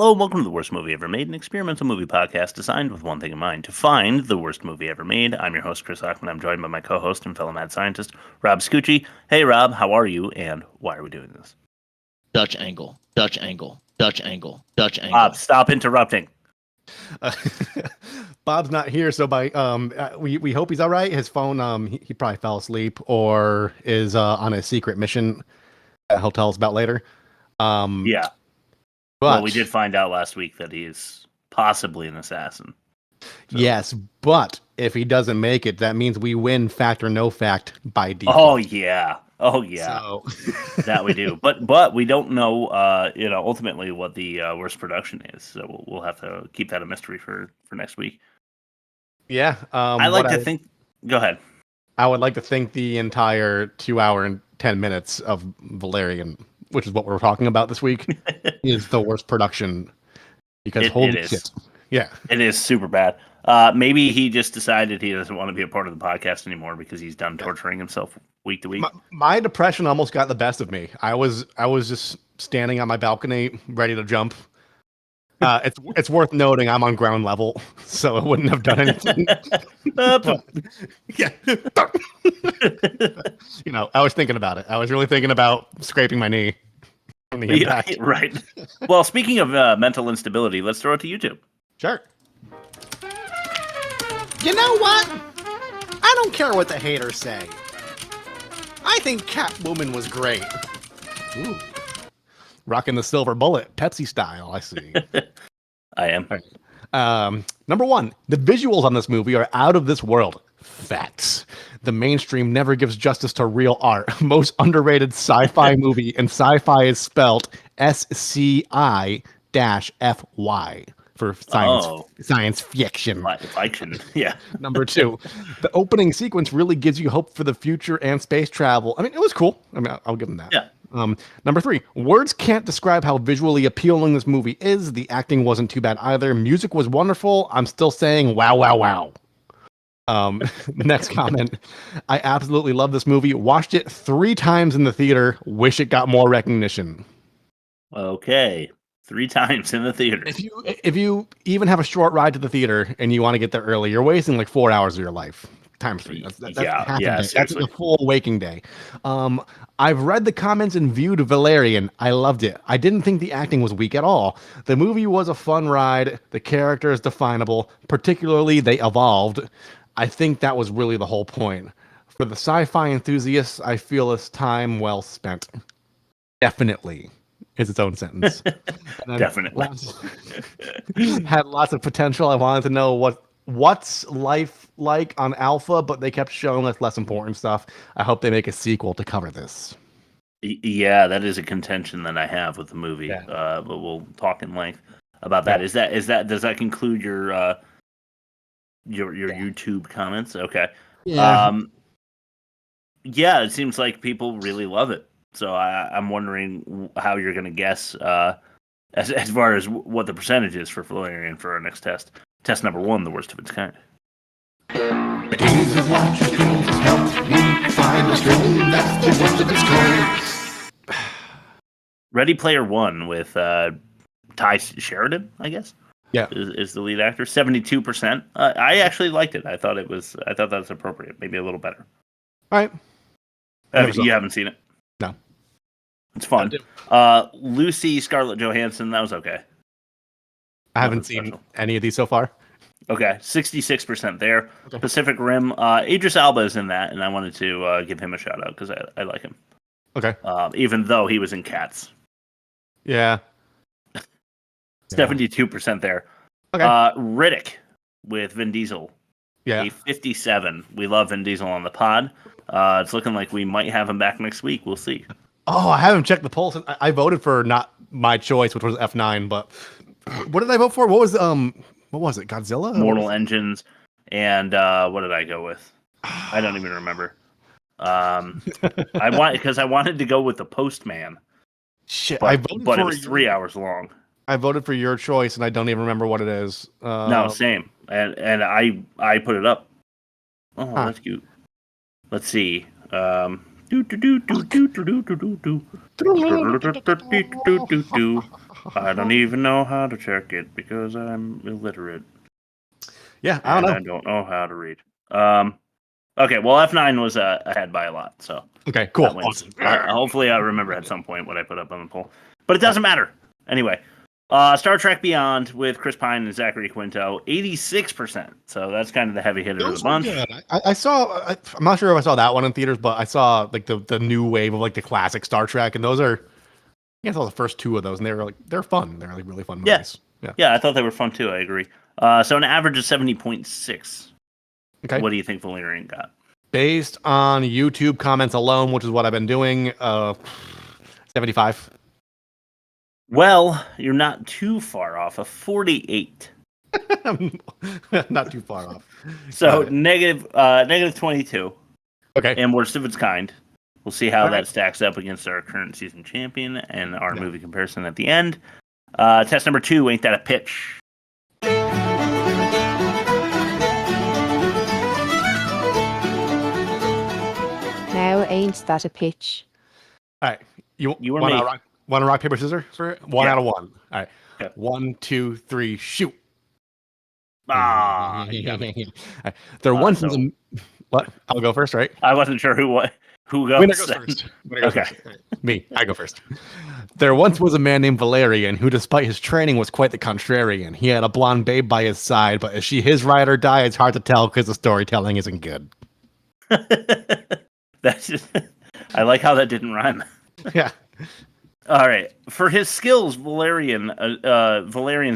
Hello and welcome to The Worst Movie Ever Made, an experimental movie podcast designed with one thing in mind, to find the worst movie ever made. I'm your host, Chris Ackman. I'm joined by my co-host and fellow mad scientist, Rob Scucci. Hey, Rob, how are you, and why are we doing this? Dutch angle, Dutch angle, Dutch angle, Dutch angle. Bob, stop interrupting. Bob's not here, so we hope he's all right. His phone, he probably fell asleep or is on a secret mission that he'll tell us about later. Yeah. Well, we did find out last week that he is possibly an assassin. So. Yes, but if he doesn't make it, that means we win fact or no fact by default. Oh yeah. So. That we do, but we don't know, ultimately what the worst production is. So we'll have to keep that a mystery for next week. Yeah, I like to think. Go ahead. I would like to think the entire 2 hour and 10 minutes of Valerian, which is what we're talking about this week, is the worst production. Because holy shit. Yeah. It is super bad. Maybe he just decided he doesn't want to be a part of the podcast anymore because he's done torturing himself week to week. My depression almost got the best of me. I was just standing on my balcony, ready to jump. It's worth noting I'm on ground level, so it wouldn't have done anything. Yeah. I was thinking about it. I was really thinking about scraping my knee from the impact. Yeah, right. Well, speaking of mental instability, let's throw it to YouTube. Sure. You know what? I don't care what the haters say. I think Catwoman was great. Ooh. Rocking the silver bullet, Pepsi style, I see. I am. Right. Number one, the visuals on this movie are out of this world. Facts. The mainstream never gives justice to real art. Most underrated sci-fi movie, and sci-fi is spelled SCI-FY for science fiction. Fiction, yeah. Number two, the opening sequence really gives you hope for the future and space travel. I mean, it was cool. I mean, I'll give them that. Yeah. Number three, words can't describe how visually appealing this movie is. The acting wasn't too bad either. Music was wonderful. I'm still saying wow, wow, wow. The next comment, I absolutely love this movie. Watched it 3 times in the theater. Wish it got more recognition. Okay. 3 times in the theater. If you even have a short ride to the theater and you want to get there early, you're wasting like 4 hours of your life. Times 3. That's half a day. That's a full waking day. I've read the comments and viewed Valerian. I loved it. I didn't think the acting was weak at all. The movie was a fun ride. The character is definable. Particularly, they evolved. I think that was really the whole point. For the sci-fi enthusiasts, I feel it's time well spent. Definitely is its own sentence. Definitely. Had lots of potential. I wanted to know what's life like on Alpha, but they kept showing us less important stuff. I hope they make a sequel to cover this. Yeah, that is a contention that I have with the movie. Yeah. But we'll talk in length about that. Yeah. Does that conclude your YouTube comments? Okay. Yeah. Yeah, it seems like people really love it. So I'm wondering how you're going to guess as far as what the percentage is for Valerian for our next test. Test number 1, the worst of its kind. Ready Player One with Ty Sheridan, I guess. Yeah, is the lead actor. 72%. I actually liked it. I thought that was appropriate. Maybe a little better. All right. You haven't seen it? No. It's fun. Lucy Scarlett Johansson. That was okay. I haven't seen any of these so far. Okay, 66% there. Okay. Pacific Rim. Idris Elba is in that, and I wanted to give him a shout out because I like him. Okay. Even though he was in Cats. Yeah. 72% there. Okay. Riddick with Vin Diesel. Yeah. A 57. We love Vin Diesel on the pod. It's looking like we might have him back next week. We'll see. Oh, I haven't checked the polls. I voted for not my choice, which was F9, but what did I vote for? What was it? Godzilla? Mortal Engines. And what did I go with? I don't even remember. Because I wanted to go with The Postman. Shit, but it was 3 hours long. I voted for your choice, and I don't even remember what it is. No, same. And I put it up. Oh, that's cute. Let's see. I don't even know how to check it because I'm illiterate. Yeah, I don't know. I don't know how to read. Okay, well, F9 was ahead by a lot, so. Okay, cool. Awesome. Hopefully I remember at some point what I put up on the poll. But it doesn't matter. Anyway, Star Trek Beyond with Chris Pine and Zachary Quinto, 86%. So that's kind of the heavy hitter of the bunch. I saw, I'm not sure if I saw that one in theaters, but I saw like the new wave of like the classic Star Trek, and those are, I saw the first two of those, and they're fun. They're like really fun movies. Yeah, I thought they were fun too. I agree. So an average of 70.6. Okay. What do you think Valerian got? Based on YouTube comments alone, which is what I've been doing, 75. Well, you're not too far off. A 48. Not too far off. So negative 22. Okay. And worst of its kind. We'll see how that stacks up against our current season champion and our movie comparison at the end. Test number 2, ain't that a pitch? Now ain't that a pitch? All right. You want to rock, paper, scissors for it? One out of one. All right. Yeah. 1, 2, 3, shoot. Right. There once was a... What? I'll go first, right? I wasn't sure who goes. Winner goes first. Okay. Me. I go first. There once was a man named Valerian who, despite his training, was quite the contrarian. He had a blonde babe by his side, but is she his ride or die? It's hard to tell because the storytelling isn't good. That's just, I like how that didn't rhyme. Yeah. All right. For his skills, Valerian's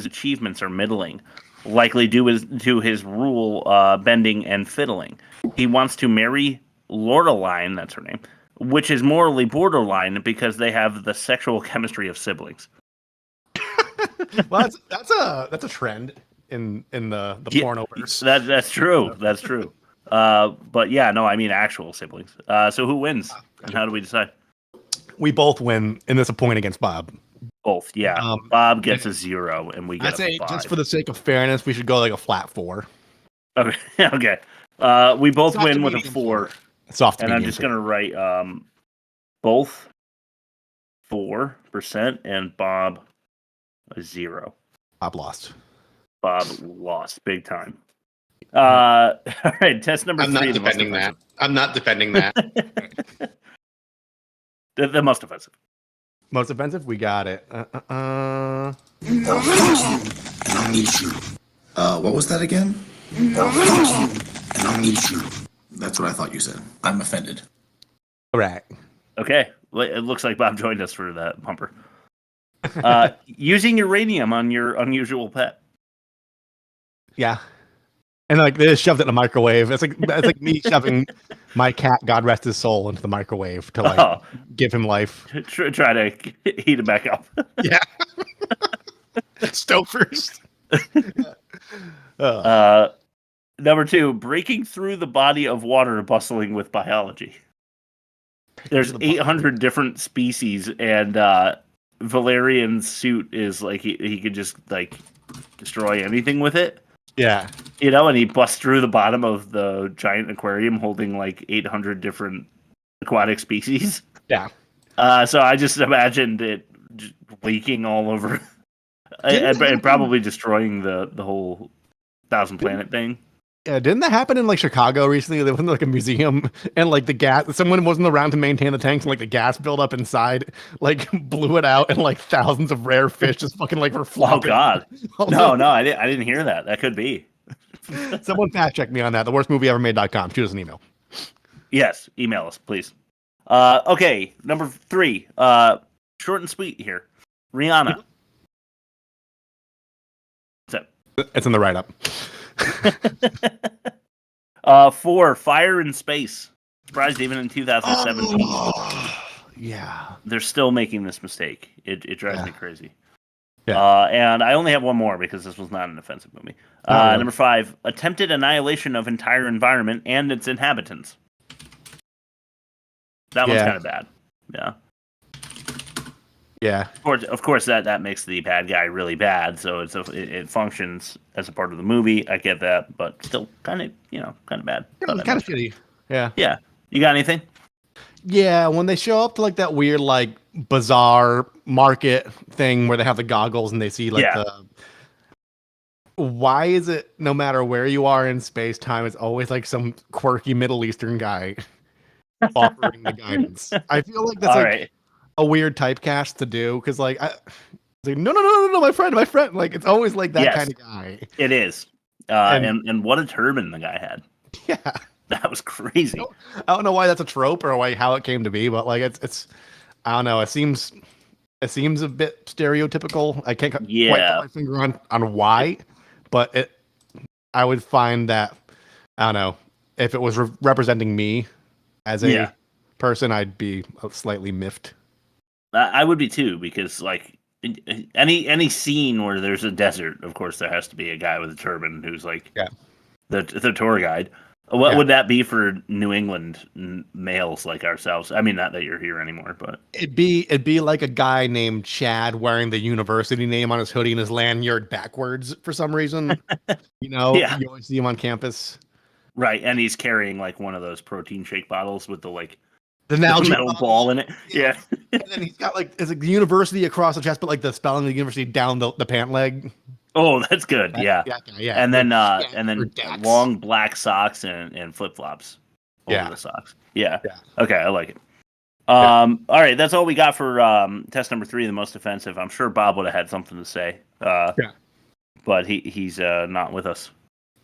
achievements are middling, likely due to his rule bending and fiddling. He wants to marry Laureline, that's her name, which is morally borderline because they have the sexual chemistry of siblings. Well, that's a trend in the pornoverse. That's true. That's true. But yeah, no, I mean actual siblings. So who wins, and how do we decide? We both win, and it's a point against Bob. Both, yeah. Bob gets a 0, and we get I'd say, 5. just for the sake of fairness, we should go like a flat 4. Okay. Okay. We both win with a 4. Soft, and I'm just gonna write both 4% and Bob a 0. Bob lost. Bob lost big time. All right, test number 3. I'm not defending that. The most offensive. Most offensive? We got it. What was that again? That's what I thought you said. I'm offended. All right. Okay. It looks like Bob joined us for that bumper. Using uranium on your unusual pet. Yeah. And like they just shoved it in the microwave. It's like me shoving my cat, God rest his soul, into the microwave to give him life. Try to heat it back up. Yeah. Stoke first. Number 2, breaking through the body of water, bustling with biology. There's 800 different species, and Valerian's suit is like he could just like destroy anything with it. Yeah. And he busts through the bottom of the giant aquarium holding like 800 different aquatic species. Yeah. So I just imagined it just leaking all over and probably destroying the whole Thousand Planet thing. Yeah, didn't that happen in like Chicago recently? They went to like a museum and like the gas, someone wasn't around to maintain the tanks, and like the gas buildup inside like blew it out, and like thousands of rare fish just fucking like were flopping. Oh God! No, I didn't hear that. That could be. Someone fact check me on that. TheWorstMovieEverMade.com. Shoot us an email. Yes, email us, please. Okay, number 3. Short and sweet here. Rihanna. It's in the write-up. 4, Fire in Space. Surprised even in 2017. Yeah. They're still making this mistake. It drives me crazy. Yeah. And I only have one more because this was not an offensive movie. Number 5, attempted annihilation of entire environment and its inhabitants. That one's kind of bad. Yeah. Yeah. Of course, that makes the bad guy really bad, so it functions as a part of the movie. I get that, but still kind of bad. Kind of shitty. Yeah. Yeah. You got anything? Yeah, when they show up to like that weird like bizarre market thing where they have the goggles and they see like the. Why is it no matter where you are in space time, it's always like some quirky Middle Eastern guy offering the guidance? I feel like that's a weird typecast to do because like no, my friend, like it's always like that kind of guy. It is, and what a turban the guy had. Yeah, that was crazy. I don't know why that's a trope or how it came to be, but like it's I don't know. It seems a bit stereotypical. I can't quite put my finger on why. But I would find that, I don't know, if it was representing me as a person, I'd be slightly miffed. I would be too, because like any scene where there's a desert, of course, there has to be a guy with a turban who's like the tour guide. What would that be for New England males like ourselves? I mean, not that you're here anymore, but it'd be like a guy named Chad wearing the university name on his hoodie and his lanyard backwards for some reason. You always see him on campus, right? And he's carrying like one of those protein shake bottles with the metal ball in it. Yeah. And then he's got like the university across the chest, but like the spelling of the university down the pant leg. Oh, that's good. Yeah. And then long black socks and flip flops over the socks. Yeah. Okay, I like it. All right, that's all we got for test number 3, the most offensive. I'm sure Bob would have had something to say. But he's not with us,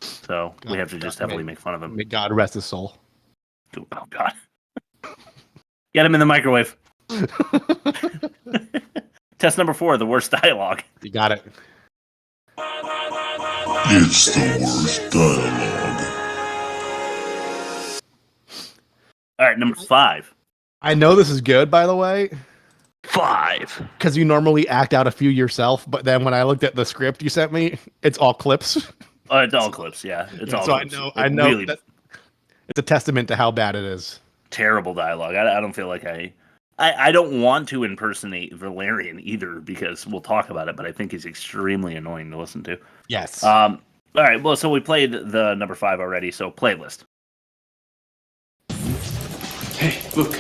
so we have to just heavily make fun of him. May God rest his soul. Oh God. Get him in the microwave. Test number 4, the worst dialogue. You got it. It's the worst dialogue. All right, number 5. I know this is good, by the way. 5. Because you normally act out a few yourself, but then when I looked at the script you sent me, it's all clips. Oh, it's all clips, yeah. It's all clips. I know really that it's a testament to how bad it is. Terrible dialogue. I don't feel like I don't want to impersonate Valerian either, because we'll talk about it, but I think he's extremely annoying to listen to. Yes. All right, well, so we played the number 5 already, so playlist. Hey, look.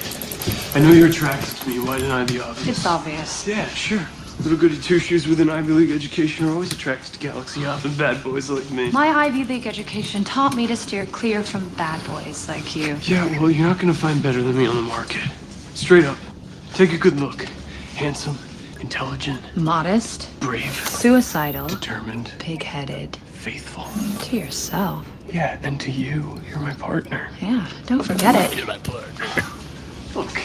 I know you're attracted to me. Why deny the obvious? It's obvious. Yeah, sure. Little goody two-shoes with an Ivy League education are always attracted to galaxy hopping bad boys like me. My Ivy League education taught me to steer clear from bad boys like you. Yeah, well, you're not gonna find better than me on the market. Straight up. Take a good look. Handsome, intelligent, modest, brave, suicidal, determined, pig-headed, faithful. To yourself. Yeah, and to you. You're my partner. Yeah, don't forget it. You're my partner. Look.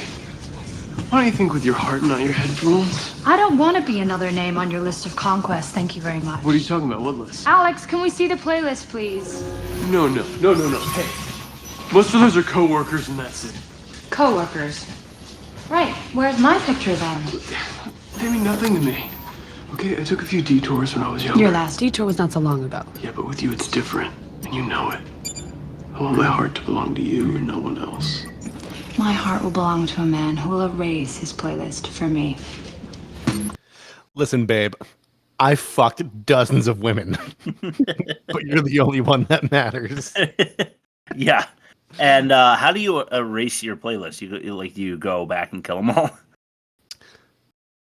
Why don't you think with your heart, not your head for once? I don't want to be another name on your list of conquests, thank you very much. What are you talking about? What list? Alex, can we see the playlist, please? No. Hey, most of those are co-workers and that's it. Co-workers? Right, where's my picture then? They mean nothing to me. Okay, I took a few detours when I was younger. Your last detour was not so long ago. Yeah, but with you it's different, and you know it. I want my heart to belong to you and no one else. My heart will belong to a man who will erase his playlist for me. Listen, babe, I fucked dozens of women, but you're the only one that matters. Yeah. And how do you erase your playlist? Do you go back and kill them all?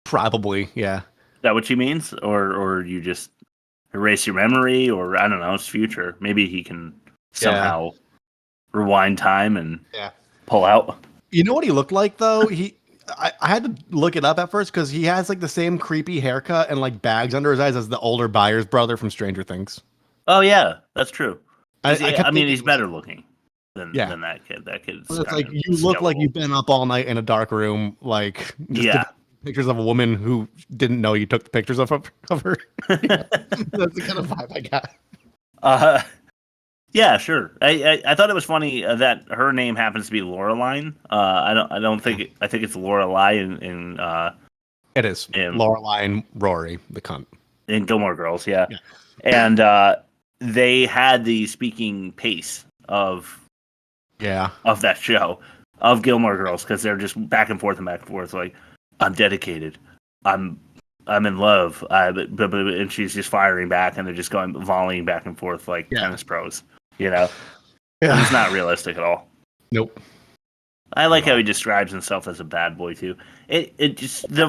Probably, yeah. Is that what she means? Or you just erase your memory? Or, I don't know, it's future. Maybe he can somehow rewind time and pull out. You know what he looked like, though? I had to look it up at first because he has like the same creepy haircut and like bags under his eyes as the older Byers brother from Stranger Things. Oh, yeah, that's true. I mean, he's better looking than that kid. That kid's it's like you look like you've been up all night in a dark room, like just pictures of a woman who didn't know you took the pictures of her. That's the kind of vibe I got. Yeah, sure. I thought it was funny that her name happens to be Laureline. I think it's Lorelei in it is Laureline Rory, the cunt in Gilmore Girls. Yeah. And they had the speaking pace of that show of Gilmore Girls because they're just back and forth. Like, I'm dedicated. I'm in love. And she's just firing back, and they're just volleying back and forth like tennis pros. You know, it's not realistic at all. Nope. I like how he describes himself as a bad boy too. It just the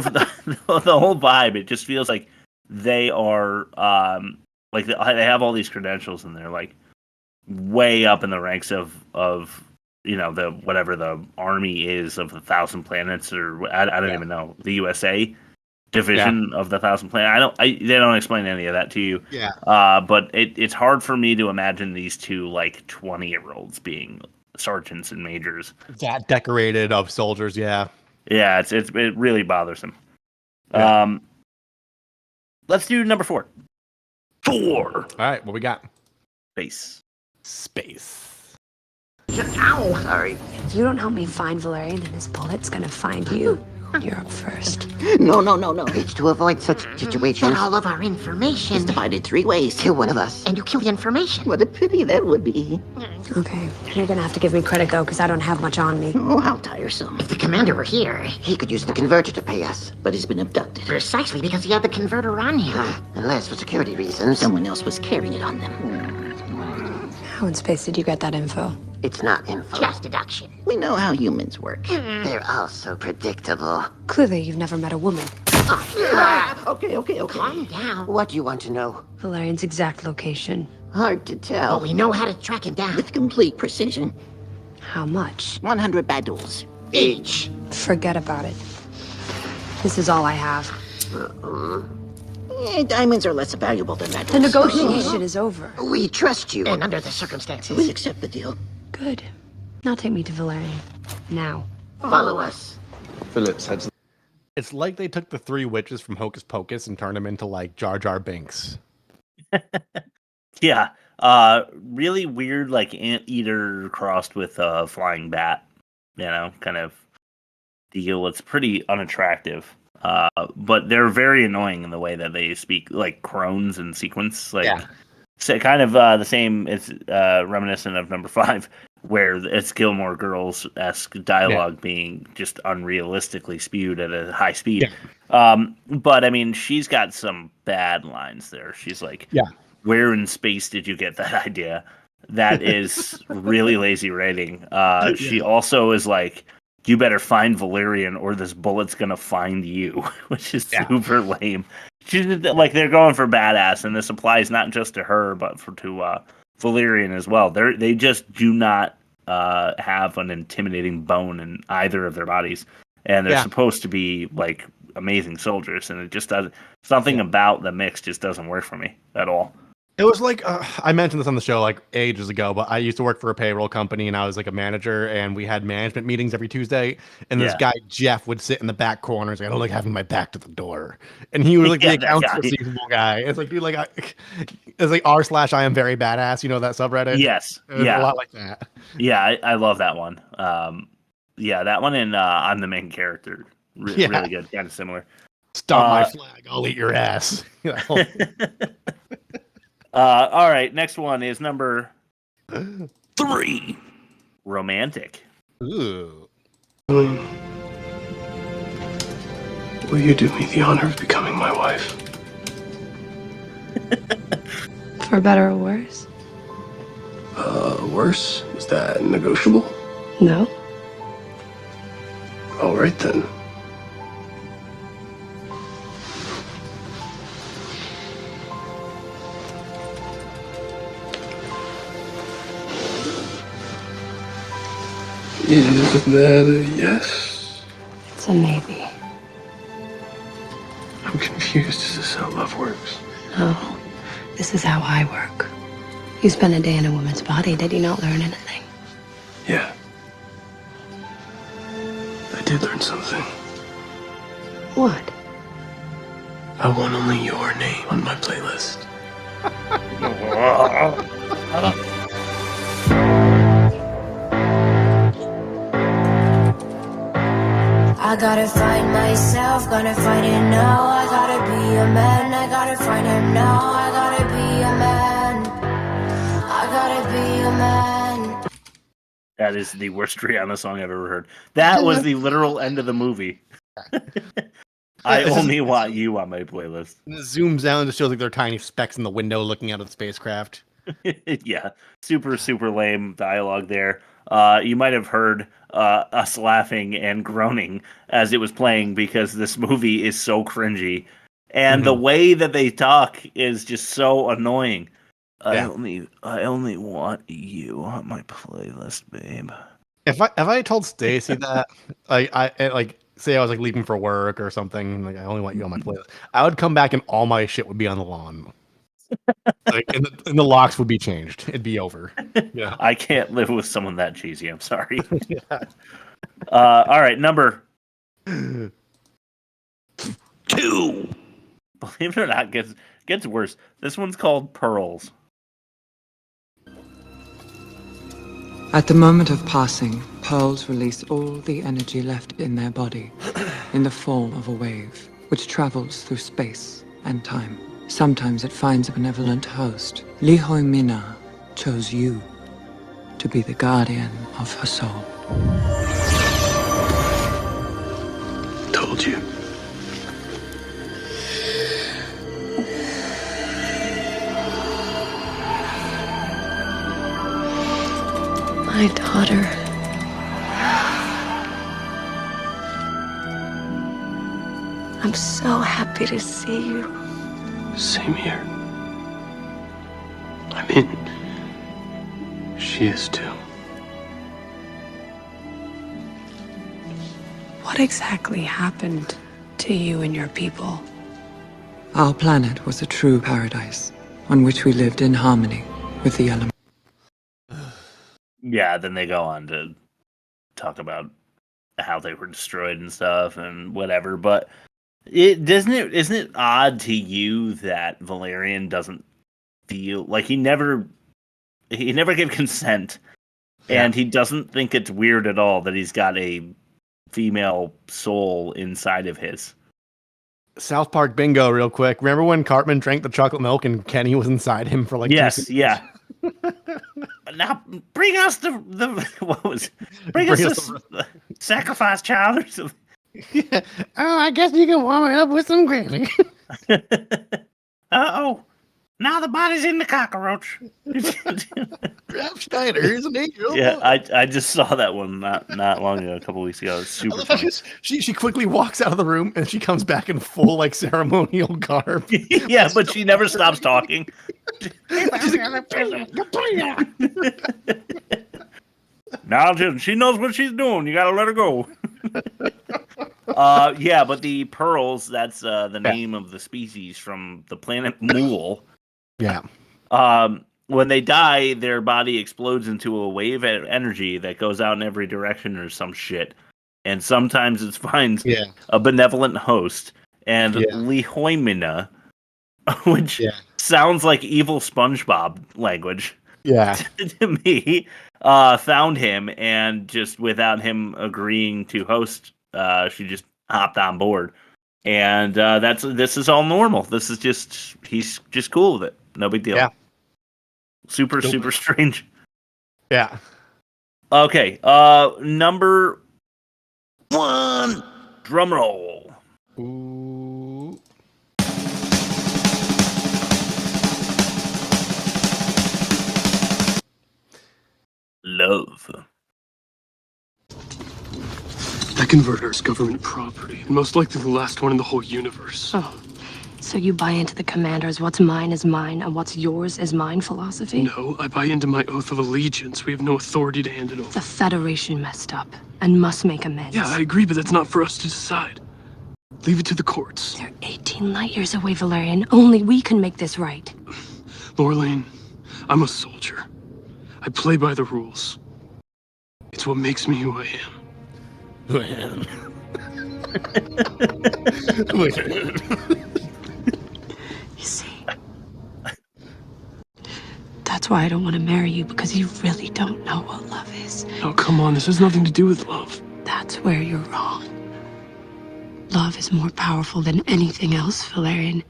whole vibe. It just feels like they are like they have all these credentials and they're like way up in the ranks of the whatever the army is of the 1,000 Planets, or I don't even know, the USA division of the 1,000 Planets. They don't explain any of that to you. Yeah. But it's hard for me to imagine these two like 20-year-olds being sergeants and majors. That decorated of soldiers, yeah. Yeah, it really bothers him. Yeah. Let's do number 4. 4. All right, what we got? Space. Ow! Sorry. If you don't help me find Valerian, then his bullet's gonna find you. You're up first. No. It's to avoid such situations. But all of our information is divided 3 ways. Kill one of us. And you kill the information. What a pity that would be. Okay, you're gonna have to give me credit, go, because I don't have much on me. Oh, how tiresome. If the commander were here... He could use the converter to pay us, but he's been abducted. Precisely because he had the converter on him. Unless, for security reasons, someone else was carrying it on them. How in space did you get that info? It's not info. Just deduction. We know how humans work. They're all so predictable. Clearly, you've never met a woman. Okay. Calm down. What do you want to know? Valerian's exact location. Hard to tell. But we know how to track him down. With complete precision. How much? 100 badouls. Each. Forget about it. This is all I have. Diamonds are less valuable than that. The negotiation is over. We trust you. And under the circumstances... We accept the deal. Good. Now take me to Valerian. Now. Follow us. Phillips heads. It's like they took the 3 witches from Hocus Pocus and turned them into like Jar Jar Binks. Yeah. Really weird, like anteater crossed with a flying bat. Kind of deal. It's pretty unattractive. But they're very annoying in the way that they speak, like crones in sequence. Like, so kind of the same. It's reminiscent of number 5, where it's Gilmore Girls-esque dialogue being just unrealistically spewed at a high speed. Yeah. But I mean, she's got some bad lines there. She's like, "Where in space did you get that idea?" That is really lazy writing. She also is like, "You better find Valerian or this bullet's gonna find you," which is super lame. She's like, they're going for badass, and this applies not just to her, but to Valerian as well. They just do not have an intimidating bone in either of their bodies, and they're supposed to be like amazing soldiers, and it just doesn't. Something about the mix just doesn't work for me at all. It was like, I mentioned this on the show like ages ago, but I used to work for a payroll company and I was like a manager, and we had management meetings every Tuesday. And this guy, Jeff, would sit in the back corners. I don't like having my back to the door. And he was like the accounts receivable guy. It's like, dude, like, it's like r/I am very badass. You know that subreddit? Yes. A lot like that. Yeah, I love that one. That one and I'm the main character. Really good. Kind of similar. Stop my flag. I'll eat your ass. All right, next one is number 3. Romantic. Ooh. Will you do me the honor of becoming my wife? For better or worse? Worse? Is that negotiable? No. All right, then. Is that a yes? It's a maybe. I'm confused. Is this how love works? No. This is how I work. You spent a day in a woman's body. Did you not learn anything? Yeah. I did learn something. What? I want only your name on my playlist. I gotta find myself, gonna find it now. I gotta be a man, I gotta find him now. I gotta be a man, I gotta be a man. That is the worst Rihanna song I've ever heard. That was the literal end of the movie. I only want you on my playlist. And it zooms out and just shows like they're tiny specks in the window looking out of the spacecraft. Yeah, super lame dialogue there. you might have heard us laughing and groaning as it was playing because this movie is so cringy. And the way that they talk is just so annoying. I only want you on my playlist, babe. If I told Stacy that, like say I was like leaving for work or something, like I only want you on my playlist, I would come back and all my shit would be on the lawn. Like and the locks would be changed. It'd be over. Yeah. I can't live with someone that cheesy. I'm sorry. All right, number 2. Believe it or not, gets worse. This one's called Pearls. At the moment of passing, pearls release all the energy left in their body in the form of a wave, which travels through space and time. Sometimes it finds a benevolent host. Li Hoi Mina chose you to be the guardian of her soul. Told you. My daughter. I'm so happy to see you. Same here. I mean, she is too. What exactly happened to you and your people? Our planet was a true paradise on which we lived in harmony with the elements. Yeah, then they go on to talk about how they were destroyed and stuff and whatever. But isn't it odd to you that Valerian doesn't feel like he never gave consent, and he doesn't think it's weird at all that he's got a female soul inside of his. South Park bingo, real quick. Remember when Cartman drank the chocolate milk and Kenny was inside him for like 2 seconds? Yeah. Now bring us the sacrifice child or something. Yeah. Oh, I guess you can warm it up with some gravy. Now the body's in the cockroach. Ralph Schneider is an angel. Yeah, I just saw that one not long ago, a couple weeks ago. It's super funny. She quickly walks out of the room and she comes back in full like ceremonial garb. Yeah, but she never stops talking. Now she knows what she's doing. You gotta let her go. Yeah, but the pearls, that's the name of the species from the planet Mül. Yeah. When they die, their body explodes into a wave of energy that goes out in every direction or some shit. And sometimes it finds a benevolent host. And Li Hoi Mina, which sounds like evil SpongeBob language. Yeah. To me, found him, and just without him agreeing to host, she just hopped on board. And this is all normal. This is he's just cool with it. No big deal. Yeah. Super strange. Yeah. Okay. Number 1. Drum roll. Ooh. Love. That converter is government property, and most likely the last one in the whole universe. Oh, so you buy into the commander's what's mine is mine and what's yours is mine philosophy? No, I buy into my oath of allegiance. We have no authority to hand it over. The Federation messed up and must make amends. Yeah, I agree, but that's not for us to decide. Leave it to the courts. They're 18 light years away, Valerian. Only we can make this right. Laureline, I'm a soldier. I play by the rules. It's what makes me who I am. Who I am. You see, that's why I don't want to marry you, because you really don't know what love is. Oh, come on, this has nothing to do with love. That's where you're wrong. Love is more powerful than anything else, Valerian.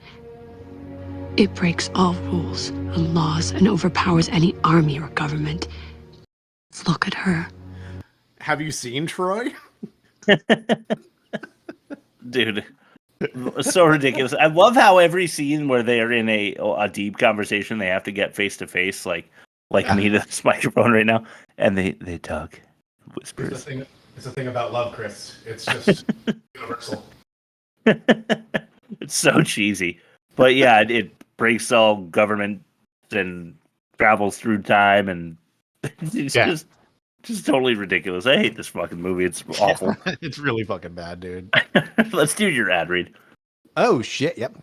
It breaks all rules and laws and overpowers any army or government. Look at her. Have you seen Troy? Dude, so ridiculous. I love how every scene where they're in a deep conversation, they have to get face to face. Like, like me to this microphone right now, and they tug, whispers. It's a thing about love, Chris. It's just universal. It's so cheesy, but yeah, it breaks all government and travels through time, and it's just totally ridiculous. I hate this fucking movie. It's awful. It's really fucking bad, dude. Let's do your ad read. Oh shit! Yep.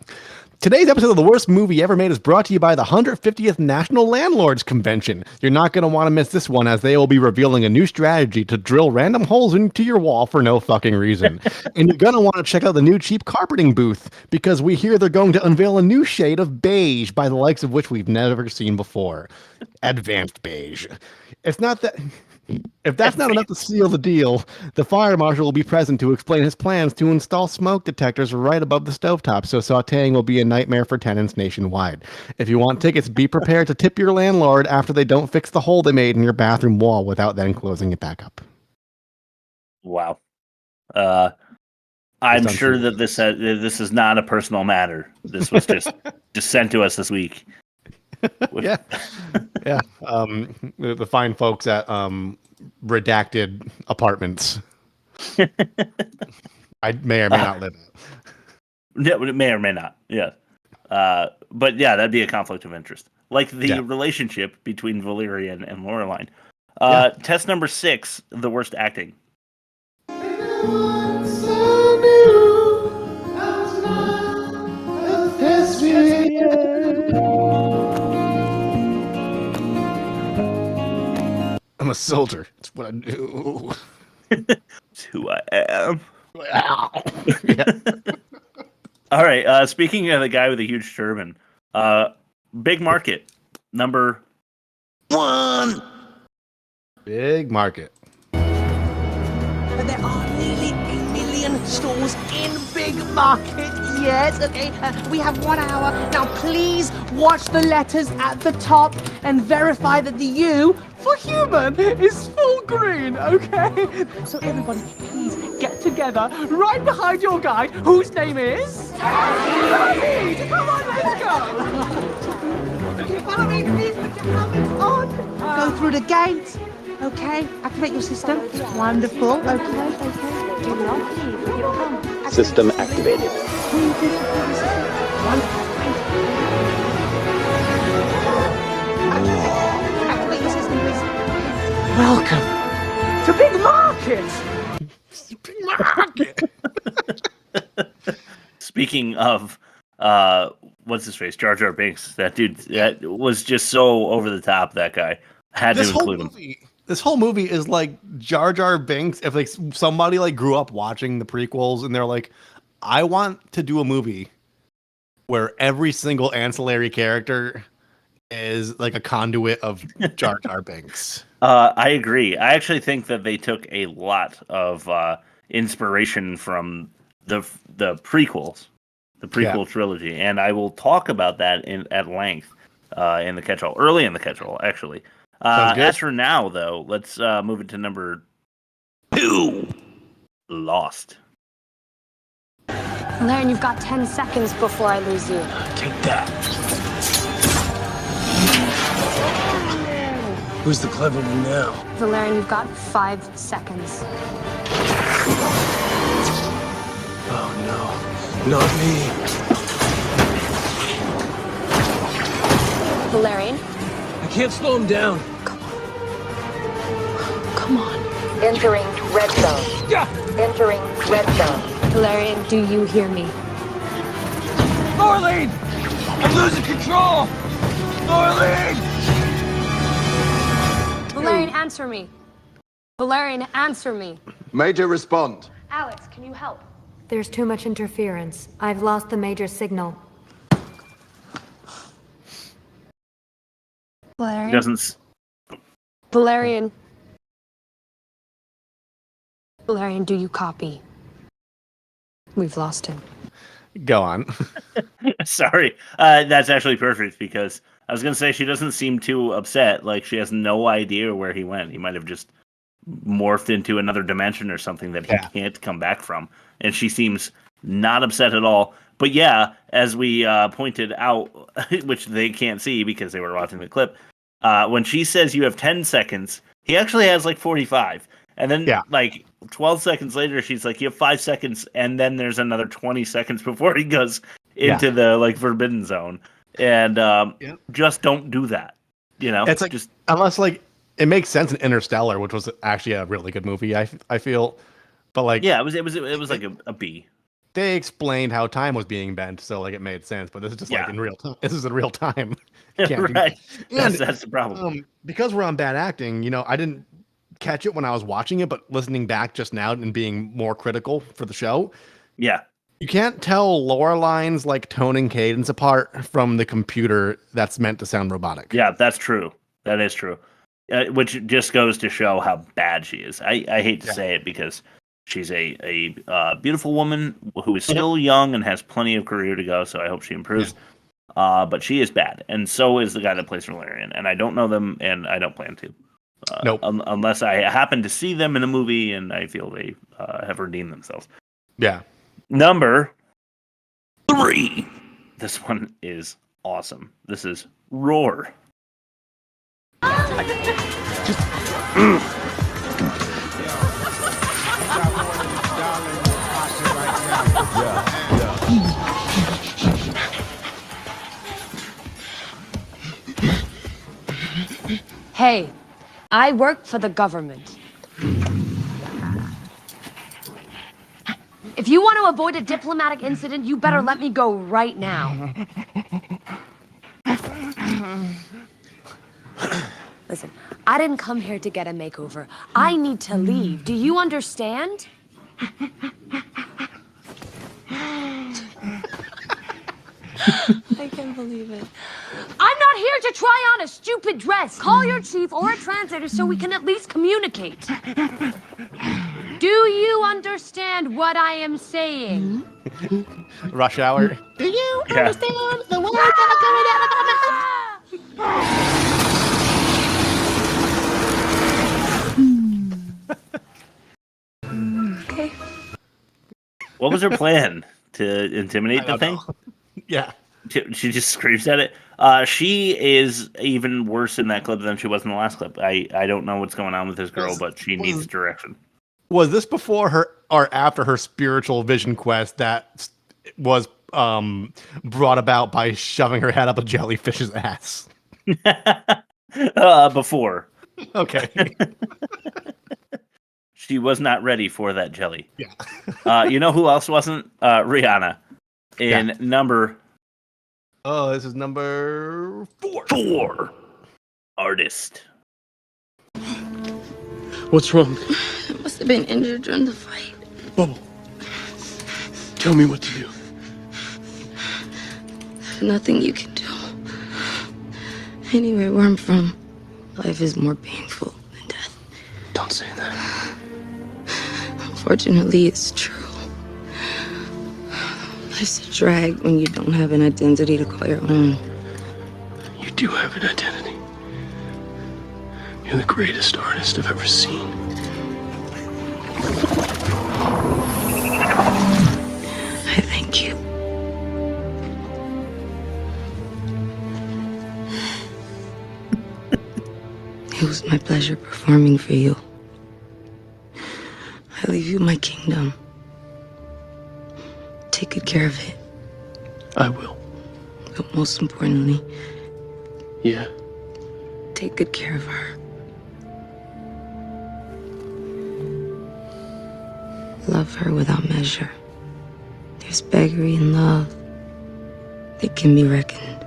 Today's episode of The Worst Movie Ever Made is brought to you by the 150th National Landlords Convention. You're not going to want to miss this one, as they will be revealing a new strategy to drill random holes into your wall for no fucking reason. And you're going to want to check out the new cheap carpeting booth, because we hear they're going to unveil a new shade of beige, by the likes of which we've never seen before. Advanced beige. It's not that... If that's not enough to seal the deal, the fire marshal will be present to explain his plans to install smoke detectors right above the stovetop, so sautéing will be a nightmare for tenants nationwide. If you want tickets, be prepared to tip your landlord after they don't fix the hole they made in your bathroom wall without then closing it back up. Wow. I'm sure that this is not a personal matter. This was just sent to us this week. Yeah. The fine folks at Redacted Apartments. I may or may not live in. Yeah, it may or may not. Yeah. But yeah, that'd be a conflict of interest. Like the relationship between Valerian and Laureline. Test number 6, the worst acting. I'm a soldier. It's what I do. It's who I am. All right. Speaking of the guy with a huge turban, big market number 1. Big market. But there are nearly 8 million stores in Big Market. Yes, okay. We have 1 hour. Now, please watch the letters at the top and verify that the U for human is full green, okay? So everybody, please get together right behind your guide, whose name is... David! Come on, let's go! Okay, follow me, please put your helmets on. Go through the gate. Okay, activate your system. Wonderful. Okay. Do not leave. Come. System activated. Activate your system, please. Welcome to Big Market. Big Market. Speaking of, what's his face? Jar Jar Binks. That dude that was just so over the top. That guy. Had to include him. This whole movie is like Jar Jar Binks. If like somebody like grew up watching the prequels and they're like, I want to do a movie where every single ancillary character is like a conduit of Jar Jar Binks. I agree. I actually think that they took a lot of inspiration from the prequels, the prequel trilogy, and I will talk about that at length in the catch-all, early in the catch-all, actually. As for now, though, let's move it to number 2. Lost. Valerian, you've got 10 seconds before I lose you. Take that. Who's the clever one now? Valerian, you've got 5 seconds. Oh no, not me. Valerian? I can't slow him down. Come on. Entering red zone. Yeah. Entering red zone. Valerian, do you hear me? Laureline! I'm losing control! Laureline! Valerian, answer me. Valerian, answer me. Major, respond. Alex, can you help? There's too much interference. I've lost the major signal. Valerian? Doesn't... Valerian. Valerian, do you copy? We've lost him. Go on. Sorry. That's actually perfect, because I was going to say she doesn't seem too upset. Like, she has no idea where he went. He might have just morphed into another dimension or something that he can't come back from. And she seems not upset at all. But yeah, as we pointed out, which they can't see because they were watching the clip, when she says you have 10 seconds, he actually has like 45. And then like 12 seconds later, she's like, you have 5 seconds. And then there's another 20 seconds before he goes into the like forbidden zone. And just don't do that. It's like, just unless like it makes sense in Interstellar, which was actually a really good movie. I feel, but like it was like a B. They explained how time was being bent, so like it made sense. But this is just like in real time. This is in real time. Right. That's the problem. Because we're on bad acting, I didn't catch it when I was watching it, but listening back just now and being more critical for the show. Yeah. You can't tell Laureline's like tone and cadence apart from the computer that's meant to sound robotic. Yeah, that's true. That is true. Which just goes to show how bad she is. I hate to say it because she's a beautiful woman who is still young and has plenty of career to go, so I hope she improves. But she is bad, and so is the guy that plays Valerian. And I don't know them, and I don't plan to. Nope. Unless I happen to see them in a movie and I feel they have redeemed themselves. Yeah. Number 3. This one is awesome. This is Roar. Hey, I work for the government. If you want to avoid a diplomatic incident, you better let me go right now. Listen, I didn't come here to get a makeover. I need to leave. Do you understand? I can't believe it. I'm not here to try on a stupid dress. Call your chief or a translator so we can at least communicate. Do you understand what I am saying? Rush hour. Do you understand the words that are coming out of my mouth? Okay. What was her plan? To intimidate the thing? Yeah. She just screams at it. She is even worse in that clip than she was in the last clip. I don't know what's going on with this girl, but she needs direction. Was this before her or after her spiritual vision quest that was brought about by shoving her head up a jellyfish's ass? Before. Okay. She was not ready for that jelly. Yeah. You know who else wasn't? Rihanna. In number... Oh, this is number 4. 4. Artist. What's wrong? I must have been injured during the fight. Bubble. Tell me what to do. There's nothing you can do. Anyway, where I'm from, life is more painful than death. Don't say that. Unfortunately, it's true. Life's a drag when you don't have an identity to call your own. You do have an identity. You're the greatest artist I've ever seen. I thank you. It was my pleasure performing for you. I leave you my kingdom. Take good care of it. I will. But most importantly, yeah, take good care of her. Love her without measure. There's beggary in love. They can be reckoned.